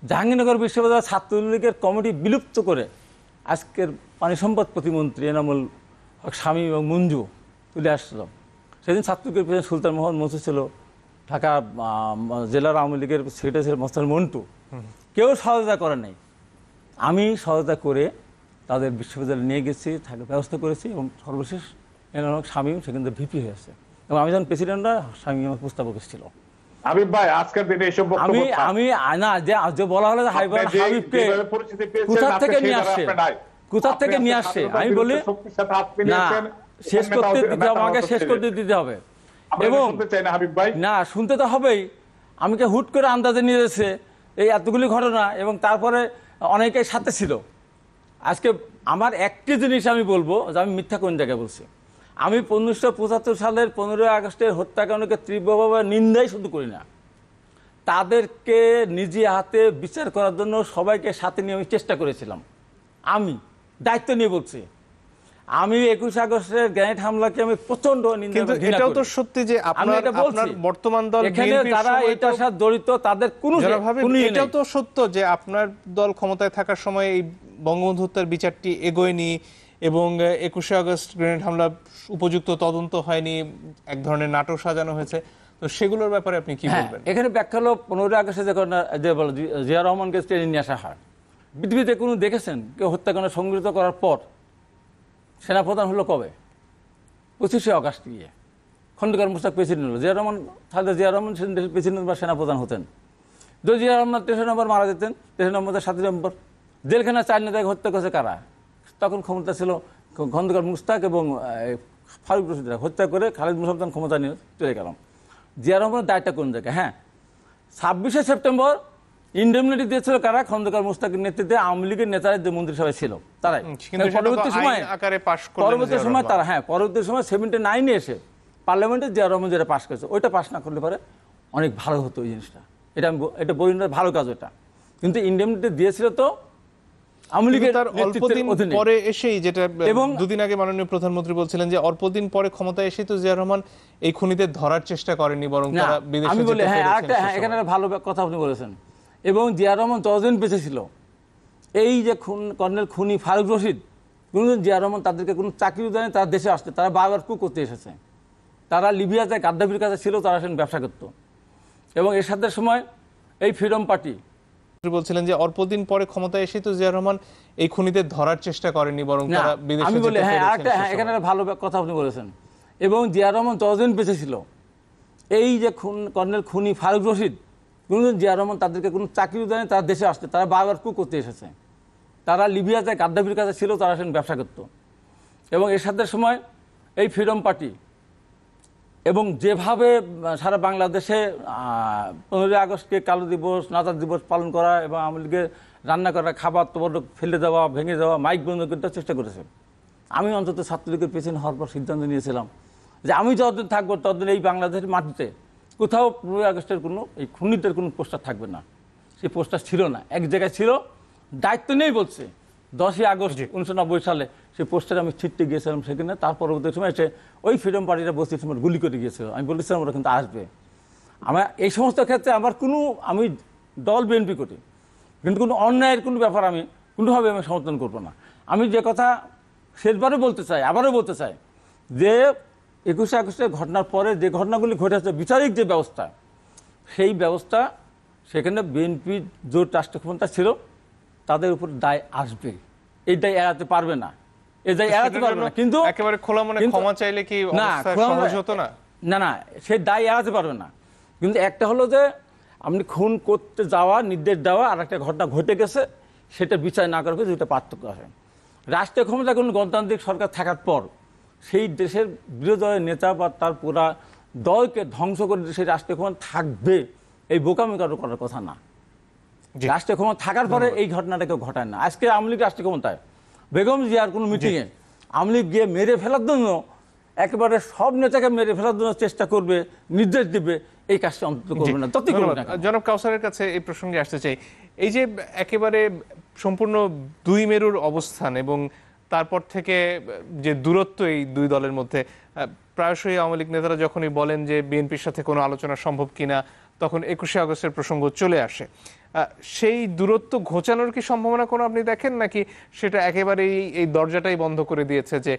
জাহাঙ্গীরনগর বিশ্ববিদ্যালয় ছাত্রলীগের কমিটি বিলুপ্ত করে আজকের পানি সম্পদ প্রতিমন্ত্রী এনামুল হক শামীম এবং মঞ্জু তুলে আসছিল। সেদিন ছাত্রলীগের প্রেসিডেন্ট সুলতান মোহাম্মদ মনসুর ছিল, ঢাকা জেলার আওয়ামী লীগের সেক্রেটারি ছিল মোস্তান মন্টু। কেউ সহযোগিতা করে নাই, আমি সহযোগিতা করে তাদের বিশ্ববিদ্যালয়ে নিয়ে গেছি, থাকার ব্যবস্থা করেছি এবং সর্বশেষ এনামুল হক শামীম সেখান থেকে ভিপি হয়েছে এবং আমি যখন প্রেসিডেন্টরা শামীম আমার প্রস্তাবক ছিল। হাবিব ভাই, আজকের দিনে এইসব বক্তব্য আমি না যে বলা হলো যে হাবিবকে কোথা থেকে নিয়ে আসছে, কোথা থেকে নিয়ে আসছে, আমি বলি না, শেষ করতে দিতে হবে, আমাকে শেষ করতে দিতে হবে। এবং না, শুনতে তো হবেই। আমাকে হুট করে আন্দাজে নিয়ে এসেছে এই এতগুলি ঘটনা, এবং তারপরে অনেকের সাথে ছিল। আজকে আমার একটি জিনিস আমি বলবো যে আমি মিথ্যা কোন জায়গায় বলছি। আমি 1975 সালের 15 আগস্টের হত্যাকাণ্ডকে তীব্রভাবে নিন্দাই শুধু করি না, তাদেরকে নিজে হাতে বিচার করার জন্য সবাইকে সাথে নিয়ে আমি চেষ্টা করেছিলাম। আমি দায়িত্ব নিয়ে বলছি, আমি 21 আগস্টের গ্রেনেড হামলাকে আমি প্রচন্ড নিন্দা করি। কিন্তু এটাও তো সত্যি যে আপনার বর্তমান দল এখানে যারা এটার সাথে জড়িত তাদের কোনো, এটাও তো সত্য যে আপনার দল ক্ষমতায় থাকার সময় এই বঙ্গবন্ধু হত্যার বিচারটি এগোয়নি এবং 21 আগস্ট গ্রেনেড হামলা উপযুক্ত তদন্ত হয়নি, এক ধরনের নাটক সাজানো হয়েছে। তো সেগুলোর ব্যাপারে আপনি কি বলবেন? এখানে ব্যাখ্যা হলো 15 আগস্টে যখন জিয়া রহমানকে ট্রেনে নিয়ে আসা হয়, পৃথিবীতে কোনো দেখেছেন কেউ হত্যাকাণ্ড সংগঠিত করার পর সেনাপ্রধান হলো কবে? 25 আগস্ট গিয়ে খন্দকার মোশতাক প্রেসিডেন্ট হলো। জিয়া রহমান দেশের প্রেসিডেন্ট বা সেনাপ্রধান হতেন। যদি জিয়া রহমান 3 নম্বর মারা যেতেন, 3 নম্বর 7 নম্বর জেলখানা 4 নেতাকে হত্যা করেছে কারা? তখন ক্ষমতা ছিল খন্দকার মুশতাক এবং ফারুক রশিদরা, হত্যা করে খালেদ মুসলমান ক্ষমতা নিয়ে চলে গেলাম। জিয়া রহমানের দায়টা কোন জায়গায়? হ্যাঁ, 26শে সেপ্টেম্বর ইন্ডেমনিটি দিয়েছিল কারা? খন্দকার মুশতাকের নেতৃত্বে আওয়ামী লীগের নেতারা যে মন্ত্রিসভায় ছিল তারাই। পরবর্তী সময় তারা পরবর্তী সময় 79-এ এসে পার্লামেন্টে জিয়া রহমান যেটা পাশ করেছে, ওইটা পাশ না করলে পারে অনেক ভালো হতো এই জিনিসটা। এটা বলি না, ভালো কাজ ওটা, কিন্তু ইন্ডেমনিটি দিয়েছিল তো আওয়ামী লীগের অল্পদিন পরে এসেই, যেটা এবং 2 দিন আগে মাননীয় প্রধানমন্ত্রী বলছিলেন যে অল্পদিন পরে ক্ষমতায় এসেই তো জিয়া রহমান এই খুনিদের ধরার চেষ্টা করেননি, বরং তারা বিদেশে আমি বলি এখানে ভালো কথা আপনি বলেছেন। এবং জিয়া রহমান যতদিন বেঁচে ছিল, এই যে কর্নেল খুনি ফারুক রশিদ, কোনোদিন জিয়া রহমান তাদেরকে কোনো চাকরি দেয়নি, তারা দেশে আসতে, তারা বারবার কু করতে এসেছে। তারা লিবিয়াতে গাদ্দাফির কাছে ছিল, তারা সেখানে ব্যবসা করত। এবং এর সাথে সময় এই ফ্রিডম পার্টি বলছিলেন যে অল্পদিন পরে ক্ষমতায় এসেই তো জিয়া রহমান এই খুনিদের ধরার চেষ্টা করেননি, বরং তারা বিদেশে। আমি বলি এখানে ভালো কথা আপনি বলেছেন। এবং জিয়া রহমান যতদিন বেঁচে ছিল, এই যে কর্নেল খুনি ফারুক রশিদ, কোনোদিন জিয়া রহমান তাদেরকে কোনো চাকরি দেয়নি, তারা দেশে আসতে, তারা বারবার কু করতে এসেছে। তারা লিবিয়াতে গাদ্দাফির কাছে ছিল, তারা সেখানে ব্যবসা করত। এবং এর সাথে সময় এই ফ্রিডম পার্টি এবং যেভাবে সারা বাংলাদেশে 15 আগস্টকে কালো দিবস, নাজার দিবস পালন করা এবং আওয়ামী লীগের রান্না করা খাবার তোমার ফেলে দেওয়া, ভেঙে দেওয়া, মাইক বন্ধ করতে চেষ্টা করেছে। আমি অন্তত ছাত্রলীগের প্রেসিডেন্ট হওয়ার পর সিদ্ধান্ত নিয়েছিলাম যে আমি যতদিন থাকবো ততদিন এই বাংলাদেশের মাটিতে কোথাও 15 আগস্টের কোনো এই খুনিদের কোনো পোস্টার থাকবে না, সেই পোস্টার ছিল না। এক জায়গায় ছিল, দায়িত্ব নেই বলছে 10ই আগস্ট 1990 সালে সেই পোস্টারে আমি ছিটতে গিয়েছিলাম সেখানে। তার পরবর্তী সময় এসে ওই ফ্রিডম পার্টিটা বস্তির সময় গুলি করে গিয়েছিল। আমি বলেছিলাম ওরা কিন্তু আসবে। আমার এই সমস্ত ক্ষেত্রে আমি দল বিএনপি করি, কিন্তু কোনো অন্যায়ের কোনো ব্যাপার আমি কোনোভাবে আমি সমর্থন করবো না। আমি যে কথা শেষবারও বলতে চাই, আবারও বলতে চাই যে 21শে আগস্টের ঘটনার পরে যে ঘটনাগুলি ঘটেছে, বিচারিক যে ব্যবস্থা, সেই ব্যবস্থা সেখানে বিএনপি জোর রাষ্ট্র ক্ষমতা ছিল, তাদের উপর দায় আসবে, এই দায় এড়াতে পারবে না, এই দায় এড়াতে পারবে না। কিন্তু একেবারে খোলা মনে ক্ষমা চাইলে কি অবস্থা সহজ হতো না? না, সেই দায় এড়াতে পারবে না। কিন্তু একটা হলো যে আপনি খুন করতে যাওয়া, নির্দেশ দেওয়া, আর একটা ঘটনা ঘটে গেছে সেটা বিচার না করা, দুটো পার্থক্য আছে। রাষ্ট্রীয় ক্ষমতা কোনো গণতান্ত্রিক সরকার থাকার পর সেই দেশের বিরোধী দলের নেতা বা তার পুরা দলকে ধ্বংস করে সেই রাষ্ট্রীয় ক্ষমতা থাকবে, এই বোকামি কারো করার কথা না। রাষ্ট্রীয় ক্ষমতা থাকার পরে এই ঘটনাটা কেউ ঘটায় না। আজকে আওয়ামী লীগ রাষ্ট্রীয় ক্ষমতায়, বেগম জিয়ার কোনো মিটিংয়ে আওয়ামী লীগ গিয়ে মেরে ফেলার জন্য একেবারে সব নেতাকে মেরে ফেলার জন্য চেষ্টা করবে, নির্দেশ দিবে, এই কাজটা অন্তত করবে না। জনাব কাউসারের কাছে এই প্রসঙ্গে আসতে চাই, এই যে একেবারে সম্পূর্ণ দুই মেরুর অবস্থান এবং তারপর থেকে যে দূরত্ব এই দুই দলের মধ্যে, প্রায়শই আওয়ামী লীগ নেতারা যখনই বলেন যে বিএনপির সাথে কোনো আলোচনা সম্ভব কিনা, তখন 21শে আগস্টের প্রসঙ্গ চলে আসে। সেই দূরত্ব ঘোচানোর কি সম্ভাবনা কোনো আপনি দেখেন, নাকি সেটা একেবারেই এই দরজাটাই বন্ধ করে দিয়েছে যে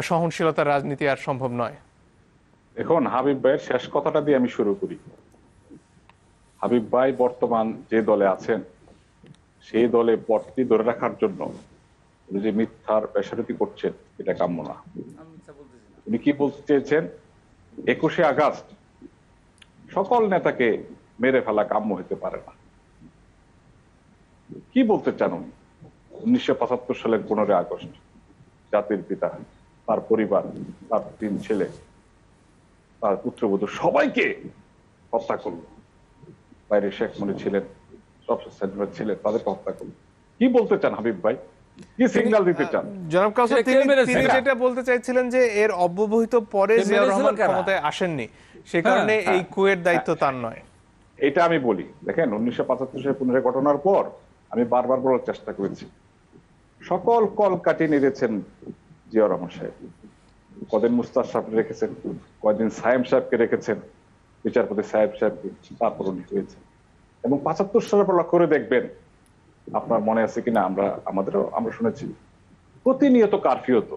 সহনশীলতার রাজনীতি আর সম্ভব নয়? এখন হাবিব ভাইয়ের শেষ কথাটা দিয়ে আমি শুরু করি। হাবিব ভাই বর্তমান যে দলে আছেন, সেই দলে পদটি ধরে রাখার জন্য উনি যে মিথ্যার বেসারতি করছেন, এটা কাম্য না। উনি কি বলতে চেয়েছেন, 21শে আগস্ট সকল নেতাকে মেরে ফেলা কাম্য হতে পারে না। কি বলতে চান উনি? 1975 সালের 15 আগস্ট জাতির পিতা, তার পরিবার, তার 3 ছেলে, তার পুত্রবধূ সবাইকে হত্যা করলো। বাইরে শেখ মুজিব ছিলেন, ছিলেন, তাদেরকে হত্যা করলো। কি বলতে চান হাবিব ভাই? কি সিগন্যাল দিতে চান? জনাব কাউসার, তিনি যেটা বলতে চাইছিলেন যে এর অব্যবহিত পরে জিয়াউর রহমান ক্ষমতায় আসেননি, সেই কারণে এই কুয়ের দায়িত্ব তার নয়। এটা আমি বলি, দেখেন 1975 সালে 15 ঘটনার পর আমি বারবার বলার চেষ্টা করেছি, সকল কল কাটিয়ে নিয়েছেন জিয়াউর রহমান সাহেব। কদিন মুস্তার সাহেব রেখেছেন, কয়দিন সায়েম সাহেবকে রেখেছেন, বিচারপতি সাহেবকে, তারপর উনি হয়েছে। এবং 75 সালের পর লক্ষ্য করে দেখবেন, আপনার মনে আছে কিনা, আমরা শুনেছি প্রতিনিয়ত কারফিউ হতো।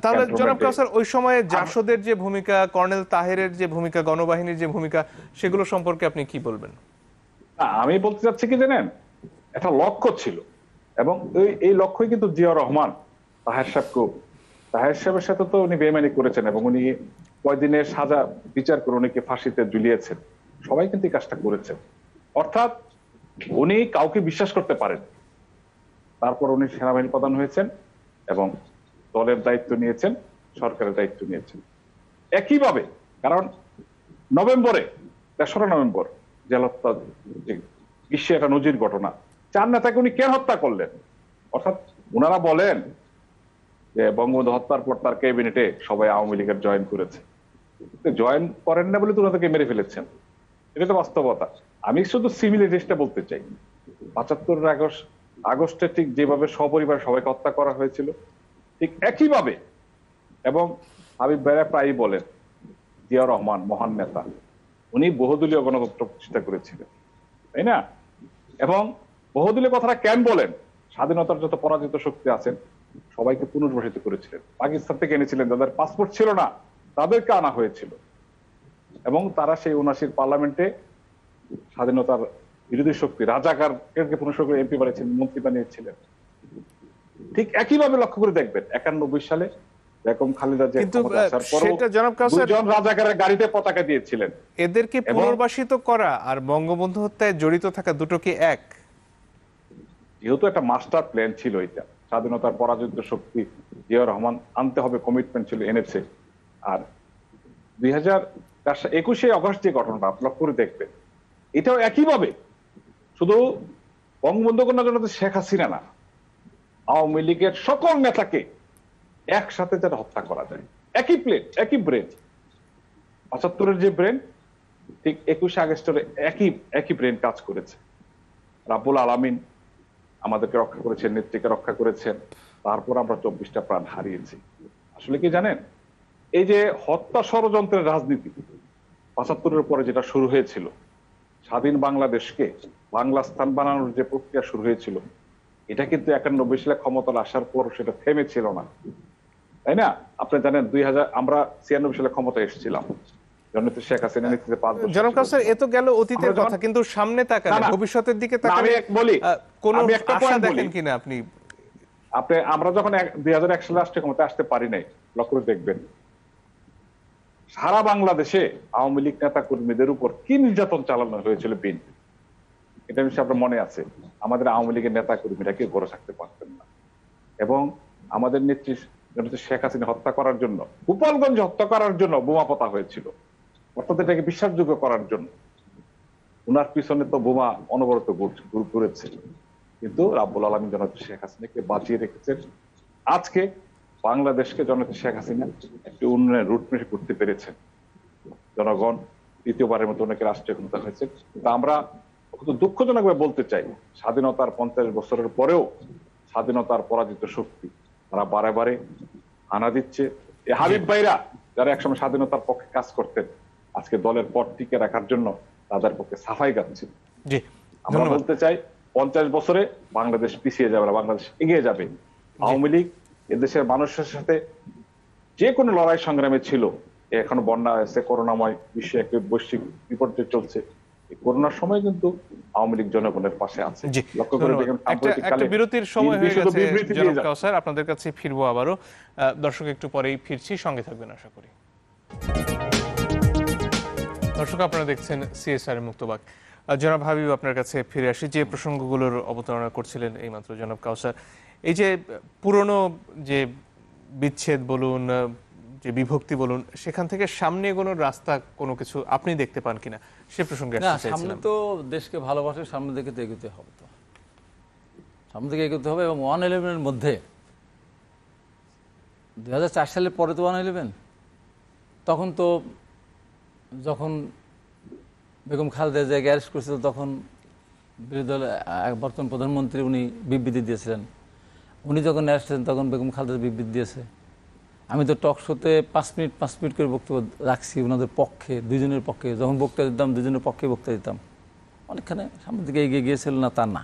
তাহলে জনাব কাউসার, ওই সময়ে জাসদের যে ভূমিকা, কর্নেল তাহেরের যে ভূমিকা, গণবাহিনীর যে ভূমিকা, সেগুলো সম্পর্কে আপনি কি বলবেন? আমি বলতে চাচ্ছি কি জানেন, একটা লক্ষ্য ছিল, এবং এই লক্ষ্যই কিন্তু জিয়াউর রহমান তাহের সাহেবের সাথে তো উনি বেইমানি করেছেন, এবং উনি কয়দিনের সাজা বিচার করে উনিকে ফাঁসিতে ঝুলিয়েছেন। সবাই কিন্তু এই কাজটা করেছেন। অর্থাৎ উনি কাউকে বিশ্বাস করতে পারেন। তারপর উনি সেনাবাহিনী প্রধান হয়েছেন এবং দলের দায়িত্ব নিয়েছেন, সরকারের দায়িত্ব নিয়েছেন একইভাবে। কারণ নভেম্বরে, 3রা নভেম্বর জেল হত্যা বিশ্বে একটা নজির ঘটনা, 4 নেতাকে উনি কেন হত্যা করলেন? অর্থাৎ ওনারা বলেন যে বঙ্গবন্ধু হত্যার পর তার ক্যাবিনেটে সবাই আওয়ামী লীগের জয়েন করেছে। জয়েন করেন না বলে তো ওনাদেরকে মেরে ফেলেছেন, এটা তো বাস্তবতা। আমি শুধু সিভিল জিনিসটা বলতে চাই, 75 আগস্টে ঠিক যেভাবে সপরিবার সবাইকে হত্যা করা হয়েছিল, ঠিক একইভাবে। এবং হাবিব ভাইরা প্রায়ই বলেন জিয়াউর রহমান মহান নেতা, উনি বহুদলীয় গণতন্ত্র প্রতিষ্ঠা করেছিলেন, তাই না? এবং বহুদলীয় কথাটা কেন বলেন? স্বাধীনতার যত পরাজিত শক্তি আছেন সবাইকে পুনর্বাসিত করেছিলেন। পাকিস্তান থেকে এনেছিলেন, যাদের পাসপোর্ট ছিল না তাদেরকে আনা হয়েছিল, এবং তারা সেই 79 পার্লামেন্টে স্বাধীনতার বিরোধী শক্তি রাজাকারকে পুনঃ এমপি বানিয়েছিলেন, মন্ত্রী বানিয়েছিলেন। ঠিক একইভাবে লক্ষ্য করে দেখবেন 91 সালে বেগম খালেদা জিয়া দুজন রাজাকারের গাড়িতে পতাকা দিয়েছিলেন। এদেরকে পুনর্বাসিত করা আর বঙ্গবন্ধু হত্যায় জড়িত থাকা দুটো কি এক? যেহেতু একটা মাস্টার প্ল্যান ছিল, এটা স্বাধীনতার পরাজিত শক্তি জিয়াউর রহমান আনতে হবে, কমিটমেন্ট ছিল, এনেছে। আর 21শে আগস্ট যে ঘটনাটা লক্ষ্য করে দেখবেন, এটাও একইভাবে, শুধু বঙ্গবন্ধু কন্যার জন্য শেখ হাসিনা না, আওয়ামী লীগের সকল নেতাকে একসাথে যারা হত্যা করা যায়, একই প্লেন, একই ব্রেন। 75-এর যে ব্রেন ঠিক 21 আগস্টের একই ব্রেন কাজ করেছে। রাব্বুল আলামিন আমাদেরকে রক্ষা করেছেন, নেত্রীকে রক্ষা করেছেন, তারপর আমরা 24টা প্রাণ হারিয়েছি। আসলে কি জানেন, এই যে হত্যা ষড়যন্ত্রের রাজনীতি 75-এর পরে যেটা শুরু হয়েছিল, স্বাধীন বাংলাদেশকে বাংলা স্থান বানানোর যে প্রক্রিয়া শুরু হয়েছিল, এটা কিন্তু 91 সালে ক্ষমতা আসার পর সেটা থেমেছিল না, তাই না? আপনি জানেন আমরা 96 সালে ক্ষমতা এসেছিলাম, জননেত্রী শেখ হাসিনা নেতৃত্বে 5 বছর। জনাব কাউসার, এ তো গেল অতীতের কথা, কিন্তু সামনে তাকালে, ভবিষ্যতের দিকে তাকালে কোন আশা দেখেন কিনা আপনি? আমরা যখন 2001 সালে রাষ্ট্রীয় ক্ষমতা আসতে পারি নাই, লক্ষ্য করে দেখবেন সারা বাংলাদেশে আওয়ামী লীগ নেতা কর্মীদের উপর কি নির্যাতন চালানো হয়েছিল বিএনপি, এটা নিশ্চয়ই আপনার মনে আছে। আমাদের আওয়ামী লীগের নেতা কর্মীরা কেউ ঘরে থাকতে পারতেন না, এবং আমাদের নেত্রী শেখ হাসিনা হত্যা করার জন্য, গোপালগঞ্জে হত্যা করার জন্য বোমা পোতা হয়েছিল, অর্থাৎ এটাকে বিশ্বাসযোগ্য করার জন্য। উনার পিছনে তো বোমা অনবরত ঘুরেছে, কিন্তু রাব্বুল আলামিন জননেত্রী শেখ হাসিনাকে বাঁচিয়ে রেখেছেন। আজকে বাংলাদেশকে জননেত্রী শেখ হাসিনা একটি উন্নয়নের রুটম্যাপ করতে পেরেছেন। জনগণ দ্বিতীয়বারের মতো অনেকে রাষ্ট্রীয় ক্ষমতা হয়েছে। কিন্তু আমরা দুঃখজনক ভাবে বলতে চাই, স্বাধীনতার 50 বছরের পরেও স্বাধীনতার পরাজিত শক্তি তারা বারে বারে হানা দিচ্ছে। এই হাবিব ভাইরা যারা একসময় স্বাধীনতার পক্ষে কাজ করতেন, আজকে দলের পথ টিকে রাখার জন্য তাদের পক্ষে সাফাই গাচ্ছে। আমরা বলতে চাই, 50 বছরে বাংলাদেশ পিছিয়ে যাবে না, বাংলাদেশ এগিয়ে যাবে। আওয়ামী লীগ এদেশের মানুষের সাথে যে কোনো লড়াই সংগ্রামে ছিল। এখন বন্যা হয়েছে, করোনাময় বিশ্বে একটি বৈশ্বিক বিপর্যয় চলছে, এই করোনার সময় কিন্তু আওয়ামী লীগ জনগণের পাশে আছে। লক্ষ্য করে দেখেন, একটা বিরতির সময় হয়ে গেছে জনাব কাউসার, আপনাদের কাছে ফিরবো আবারও। দর্শক, একটু পরেই ফিরছি, সঙ্গে থাকবেন আশা করি। দর্শক, আপনারা দেখছেন সিএসআর মুক্তবাক। জনাব হাবিব, আপনার কাছে ফিরে আসি। যে প্রসঙ্গগুলোর অবতারণা করছিলেন এইমাত্র জনাব কাউসার, এই যে পুরনো যে বিচ্ছেদ বলুন, যে বিভক্তি বলুন, সেখান থেকে সামনে কোনো রাস্তা, কোনো কিছু আপনি দেখতে পান কিনা সে প্রসঙ্গে সামনে তো দেশকে ভালোবাসে, সামনে দিকে তো এগোতে হবে, তো সামনে দিকে এগোতে হবে। এবং 111-এর মধ্যে 2004 সালের পরে তো 111, তখন তো যখন বেগম খালেদা জিয়াকে অ্যারেস্ট করেছিল, তখন বিরোধী দলের বর্তমান প্রধানমন্ত্রী উনি বিবৃতি দিয়েছিলেন। উনি যখন অ্যারেস্ট হয়েছেন তখন বেগম খালেদা বিবৃতি দিয়েছে। আমি তো টক শোতে 5 মিনিট করে বক্তব্য রাখছি ওনাদের পক্ষে, দুইজনের পক্ষে। যখন বক্তব্য দিতাম দুজনের পক্ষে বক্তব্য দিতাম। অনেকখানে সামনের দিকে এগিয়ে গিয়েছিল না, তা না।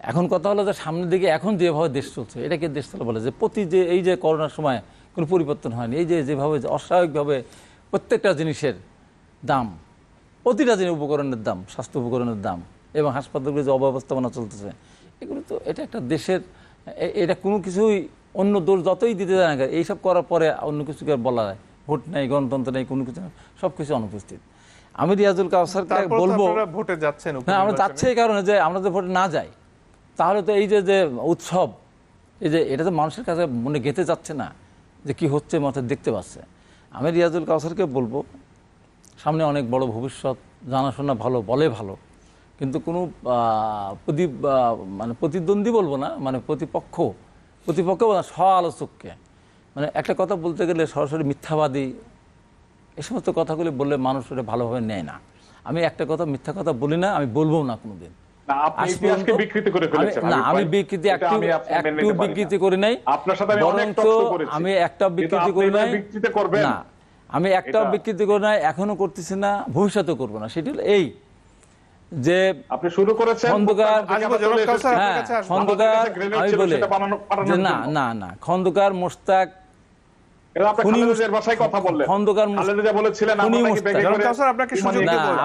এখন কথা হলো যে সামনের দিকে এখন যেভাবে দেশ চলছে, এটাকে দেশ চলে বলে, যে এই যে করোনার সময় কোনো পরিবর্তন হয়নি। এই যে যেভাবে অস্বাভাবিকভাবে প্রত্যেকটা জিনিসের দাম, প্রতিটা জিনিস উপকরণের দাম, স্বাস্থ্য উপকরণের দাম, এবং হাসপাতালগুলো যে অব্যবস্থাপনা চলতেছে, এগুলো তো এটা একটা দেশের, এটা কোনো কিছুই অন্য দোষ যতই দিতে যায় না, এইসব করার পরে অন্য কিছুকে বলা যায় ভোট নেই, গণতন্ত্র নেই, কোনো কিছু, সব কিছু অনুপস্থিত। আমি রিয়াজুল কাউসারকে বলবো, ভোটে যাচ্ছেন, হ্যাঁ আমরা যাচ্ছি এই কারণে যে আমরা যদি ভোটে না যাই, তাহলে তো এই যে উৎসব, এই যে এটা তো মানুষের কাছে মনে গেঁথে যাচ্ছে না, যে কি হচ্ছে মাথায় দেখতে পাচ্ছে। আমি রিয়াজুল কাউসারকে বলবো, সামনে অনেক বড় ভবিষ্যৎ, জানাশোনা ভালো, বলে ভালো, কিন্তু কোনো মানে প্রতিদ্বন্দ্বী বলবো না, মানে প্রতিপক্ষ বলবো, সমালোচককে, মানে একটা কথা বলতে গেলে সরাসরি মিথ্যাবাদী এই সমস্ত কথাগুলি বললে মানুষ ওটা ভালোভাবে নেয় না। আমি একটা কথা, মিথ্যা কথা বলি না, আমি বলবো না কোনোদিন। আমি বিকৃতি করি নাই, আমি একটা বিকৃতি করি নাই, না আমি একটাও বিকৃতি করি নাই, এখনো করতেছি না, ভবিষ্যতে করবো না। সেটি হলো এই যে আপনি শুরু করেছেন খন্দকার, আমি বলি যে না খন্দকার মোশতাক,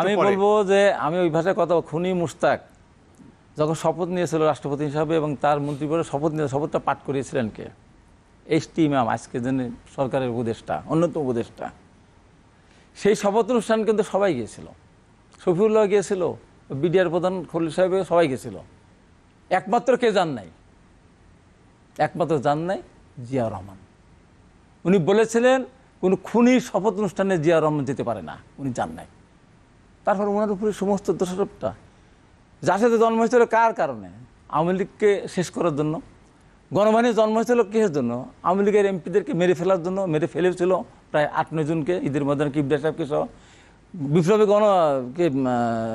আমি বলবো যে আমি ওই ভাষায় কথা, খুনি মুশতাক যখন শপথ নিয়েছিল রাষ্ট্রপতি হিসাবে এবং তার মন্ত্রী পরে শপথ নিয়ে, শপথটা পাঠ করিয়েছিলেন কে? এইচটি ইমাম, আজকে যিনি সরকারের উপদেষ্টা, অন্যতম উপদেষ্টা। সেই শপথ অনুষ্ঠান কিন্তু সবাই গিয়েছিল, শফিউল্লাহ গিয়েছিল, বিডিআর প্রধান খলিল সাহেব, সবাই গেছিল। একমাত্র কে যান নাই? একমাত্র যান নাই জিয়াউর রহমান। উনি বলেছিলেন কোন খুনির শপথ অনুষ্ঠানে জিয়াউর রহমান যেতে পারে না, উনি যান নাই। তারপর ওনার উপরে সমস্ত দোষারোপটা, যার সাথে জন্ম হয়েছিল কার কারণে? আওয়ামী লীগকে শেষ করার জন্য। গণবাহিনী জন্ম হয়েছিল কিসের জন্য? আওয়ামী লীগের এমপিদেরকে মেরে ফেলার জন্য। মেরে ফেলেছিল প্রায় 8-9 জনকে, ঈদের মধ্যে কিবরিয়া সাহেবকে সহ। বিপ্লবী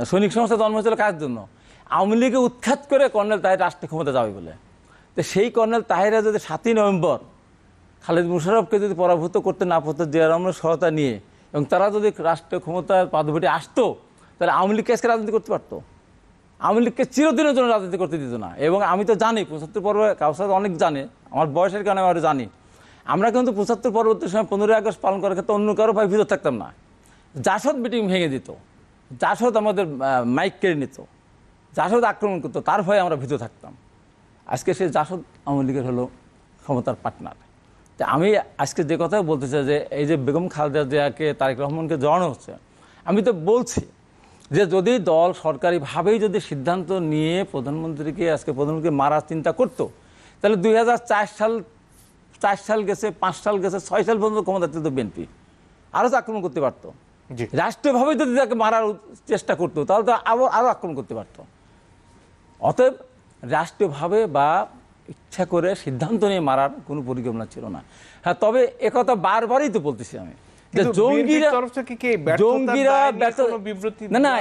সৈনিক সংস্থা জন্ম হয়েছিল কার জন্য? আওয়ামী লীগকে উৎখাত করে কর্নেল তাহের রাষ্ট্রীয় ক্ষমতা যাবে বলে। তো সেই কর্নেল তাহেরা যদি 7ই নভেম্বর খালেদ মুশাররফকে যদি পরাভূত করতে না পারতো জিয়া রহমানের সহায়তা নিয়ে, এবং তারা যদি রাষ্ট্রীয় ক্ষমতার পাদভূতে আসতো, তাহলে আওয়ামী লীগকে আজকে রাজনীতি করতে পারতো। আওয়ামী লীগকে চিরদিনের জন্য রাজনীতি করতে দিত না। এবং আমি তো জানি 75 পর্বে কাউসার অনেক জানে, আমার বয়সের কারণে আমি জানি, আমরা কিন্তু 75 পরবর্তী সময় 15ই আগস্ট পালন করার ক্ষেত্রে অন্য কারো ভাই ভিতর থাকতাম না। জাসদ মিটিং ভেঙে দিত, জাসদ আমাদের মাইক কেড়ে নিত, জাসদ আক্রমণ করতো, তার ভয়ে আমরা ভিতর থাকতাম। আজকে সে জাসদ আওয়ামী লীগের হলো ক্ষমতার পার্টনার। তা আমি আজকে যে কথা বলতে চাই যে এই যে বেগম খালেদা জিয়াকে তারেক রহমানকে জড়ানো হচ্ছে, আমি তো বলছি যে যদি দল সরকারিভাবেই যদি সিদ্ধান্ত নিয়ে প্রধানমন্ত্রীকে মারার চিন্তা করতো, তাহলে 2004 সাল গেছে, 5 সাল গেছে, 6 সাল পর্যন্ত ক্ষমতা ছিল বিএনপি, আরও তো আক্রমণ করতে পারতো। রাষ্ট্রীয়ভাবে যদি তাকে মারার চেষ্টা করতো তাহলে তো আরও আক্রমণ করতে পারতো। অতএব রাষ্ট্রীয়ভাবে বা ইচ্ছা করে সিদ্ধান্ত নিয়ে মারার কোনো পরিকল্পনা ছিল না। হ্যাঁ, তবে একথা বারবারই তো বলতেছি আমি যে জঙ্গিরা না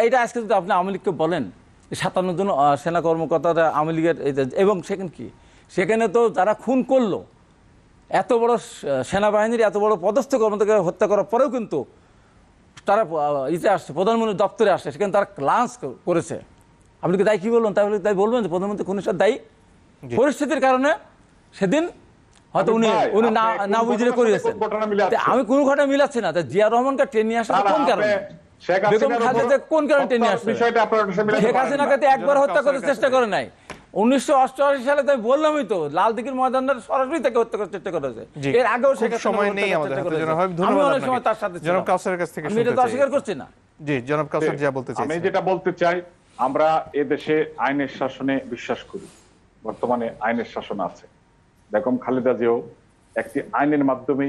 এইটা আজকে যদি আপনি আওয়ামী লীগকে বলেন 57 জন সেনা কর্মকর্তারা আওয়ামী লীগের, এবং সেখানে কি, সেখানে তো যারা খুন করলো, এত বড় সেনাবাহিনীর এত বড় পদস্থ কর্মকর্তাকে হত্যা করার পরেও কিন্তু তারা আসছে, প্রধানমন্ত্রীর দপ্তরে আসছে, সেখানে তারা লাঞ্চ করেছে। আপনি কি তাই কি বলবেন? তাই বলবেন যে প্রধানমন্ত্রী খুনের সাথে দায়ী? পরিস্থিতির কারণে সেদিন হয়তো উনি না বুঝে করেছেন। আমি কোনো ঘটনা মিলাচ্ছি না। জিয়া রহমানকে ট্রেনে আসা কোন কারণে? বেগম খালেদা কোন কারণে ট্রেনে আসছে? শেখ হাসিনাকে একবার হত্যা করার চেষ্টা করে নাই। 1988 সালে তাই বললামই তো, লাল দিঘির ময়দানে সরাসরি তাকে হত্যা করার চেষ্টা করেছে। এর আগেও সময় নেই আমাদের হাতে। ধন্যবাদ আপনাকে। তার সাথে জনাব কাউসারের কাছ থেকে আমি এটা তো অস্বীকার করছি না। জি, জনাব কাউসার যা বলতে চাই, আমি যেটা বলতে চাই, আমরা এদেশে আইনের শাসনে বিশ্বাস করি। বর্তমানে আইনের শাসন আছে। বেগম খালেদা জিয়াও একটি আইনের মাধ্যমে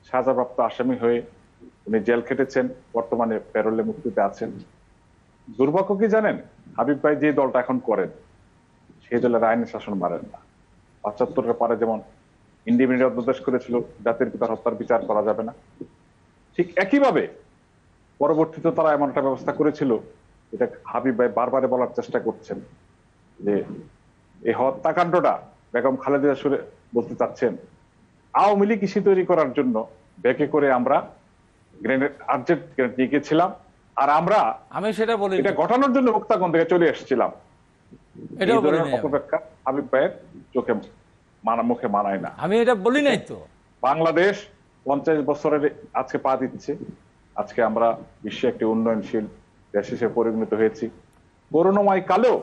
সাজাপ্রাপ্ত আসামি হয়ে উনি জেল খেটেছেন, বর্তমানে প্যারোলে মুক্তিতে আছেন। দুর্ভাগ্য কি জানেন, হাবিব ভাই যে দলটা এখন করেন সেই দলের আইনের শাসন মানেন না। 75-এর পরে যেমন ইন্ডিপেন্ডেন্ট অধ্যাদেশ করেছিল জাতির পিতার হত্যার বিচার করা যাবে না, ঠিক একইভাবে পরবর্তীতে তারা এমন একটা ব্যবস্থা করেছিল, এটা হাবিব ভাই বারবারে বলার চেষ্টা করছেন যে এই হত্যাকাণ্ডটা বেগম খালেদা সুরে বলতে চাচ্ছেন আওয়ামী লীগ ইস্যু তৈরি করার জন্য ব্যাকে করে আমরা গ্রেনেড আর্জেন্ট গ্রেনেড নিয়ে গেছিলাম, আর আমি সেটা বলি এটা ঘটানোর জন্য মুক্তাগঞ্জ থেকে চলে এসেছিলাম। এই ধরনের অপব্যাখ্যা হাবিব ভাইয়ের মুখে মানায় না। আমি এটা বলি নাই তো। বাংলাদেশ 50 বছরের আজকে পা দিচ্ছে। আজকে আমরা বিশ্বে একটি উন্নয়নশীল দেশ হিসেবে পরিণত হয়েছি। করুণাময় কালেও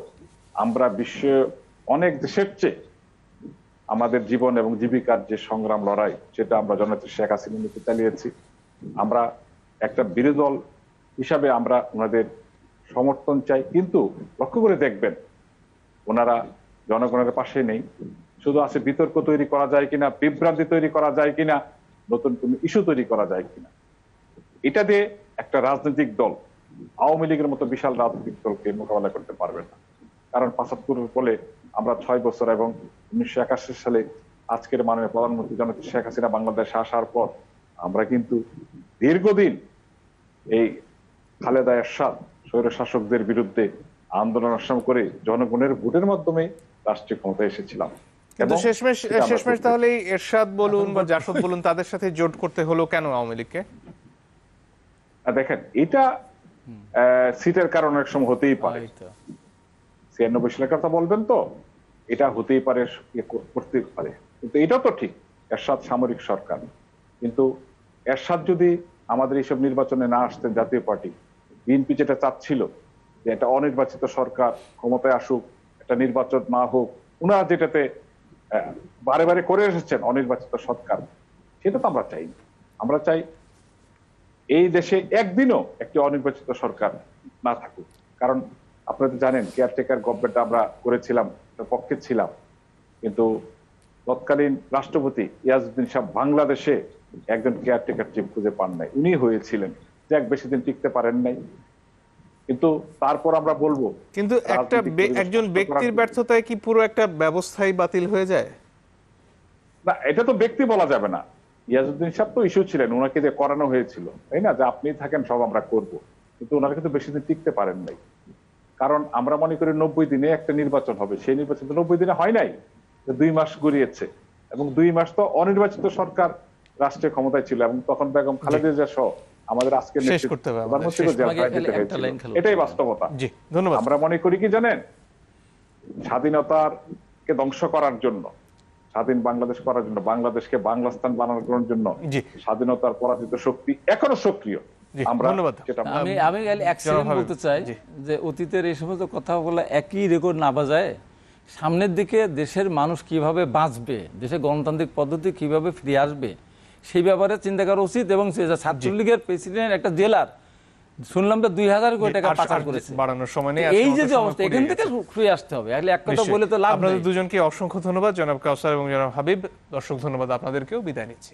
আমরা বিশ্বে অনেক দেশের চেয়ে আমাদের জীবন এবং জীবিকার যে সংগ্রাম লড়াই, সেটা আমরা জননেত্রী শেখ হাসিনার নিতে চালিয়েছি। আমরা একটা বিরোধী দল হিসাবে আমরা ওনাদের সমর্থন চাই, কিন্তু লক্ষ্য করে দেখবেন ওনারা জনগণের পাশে নেই। শুধু আছে বিতর্ক তৈরি করা যায় কিনা, বিভ্রান্তি তৈরি করা যায় কিনা, নতুন কোন ইস্যু তৈরি করা যায় কিনা। এটা দিয়ে একটা রাজনৈতিক দল আওয়ামী লীগের মতো বিশাল রাজনৈতিক দলকে মোকাবেলা করতে পারবে না। কারণ 75 ফলে আমরা 6 বছর এবং 1981 সালে আজকের মাননীয় প্রধানমন্ত্রী জননেত্রী শেখ হাসিনা বাংলাদেশে আসার পর আমরা কিন্তু দীর্ঘদিন এই খালেদা এরশাদ স্বৈর শাসকদের বিরুদ্ধে আন্দোলন করে জনগণের ভোটের মাধ্যমে রাষ্ট্রীয় ক্ষমতায় এসেছিলাম। কিন্তু শেষমেশ তাহলে এরশাদ বলুন বা জাসদ বলুন, তাদের সাথে জোট করতে হলো কেন আওয়ামী লীগকে? দেখেন, এটা সিটের কারণে এক সময় হতেই পারে। 96 সালের কথা বলবেন তো, এটা হতেই পারে, করতে পারে। কিন্তু এটাও তো ঠিক, এরশাদ সামরিক সরকার। কিন্তু এরশাদ যদি আমাদের এইসব নির্বাচনে না আসতেন, জাতীয় পার্টি বিএনপি যেটা চাচ্ছিল যে একটা অনির্বাচিত সরকার ক্ষমতায় আসুক, একটা নির্বাচন না হোক, ওনারা যেটাতে বারে বারে করে এসেছেন অনির্বাচিত সরকার, সেটা তো আমরা চাই। আমরা চাই এই দেশে একদিনও একটি অনির্বাচিত সরকার না থাকুক। কারণ আপনারা তো জানেন, কেয়ারটেকার গভর্নমেন্ট আমরা করেছিলাম, পক্ষে ছিলাম, কিন্তু তৎকালীন রাষ্ট্রপতি ইয়াজউদ্দিন সাহেব বাংলাদেশে একজন কেয়ারটেকার চিফ খুঁজে পান নাই। উনি হয়েছিলেন, যে বেশি দিন টিকতে পারেন নাই। কিন্তু তারপর আমরা বলবো, কিন্তু একজন ব্যক্তির ব্যর্থতায় কি পুরো একটা ব্যবস্থাই বাতিল হয়ে যায়? না, এটা তো ব্যক্তি বলা যাবে না। ইয়াজউদ্দিন সাহেব তো ইস্যু ছিলেন, ওনাকে যে করানো হয়েছিল, তাই না, যে আপনি থাকেন সব আমরা করব, কিন্তু ওনারা কিন্তু বেশি দিন টিকতে পারেন নাই। কারণ আমরা মনে করি 90 দিনে একটা নির্বাচন হবে, সেই নির্বাচন তো 90 দিনে হয় নাই, 2 মাস গড়িয়েছে, এবং 2 মাস তো অনির্বাচিত সরকার রাষ্ট্রের ক্ষমতায় ছিল, এবং তখন বেগম খালেদা জিয়া সহ আমাদের আজকে শেষ করতে হবে আমাদের, এটাই বাস্তবতা। জি ধন্যবাদ। আমরা মনে করি কি জানেন, স্বাধীনতাকে ধ্বংস করার জন্য, স্বাধীন বাংলাদেশ করার জন্য, বাংলাদেশকে বাংলাস্থান বানানোর জন্য জি স্বাধীনতার পরাজিত শক্তি এখনো সক্রিয়। জি, আমরা ধন্যবাদ। যেটা আমি এক সেকেন্ড বলতে চাই যে অতীতের এই সমস্ত কথাগুলো একই রেকর্ড না বাজায় সামনের দিকে দেশের মানুষ কিভাবে বাঁচবে, দেশে গণতান্ত্রিক পদ্ধতি কিভাবে ফিরে আসবে সেই ব্যাপারে চিন্তা করা উচিত। এবং ছাত্রলীগের প্রেসিডেন্ট একটা জেলার শুনলাম তো 2000 কোটি টাকা পাচার করেছে, বাড়ানোর সময় নেই। এই যে অবস্থা, এখান থেকে ফিরে আসতে হবে। এক কথা বলে তো লাভ নেই। আপনাদের দুজনকে অসংখ্য ধন্যবাদ, জনাব কাউসার এবং জনাব হাবিব। দর্শক ধন্যবাদ আপনাদেরকেও, বিদায় নিচ্ছি।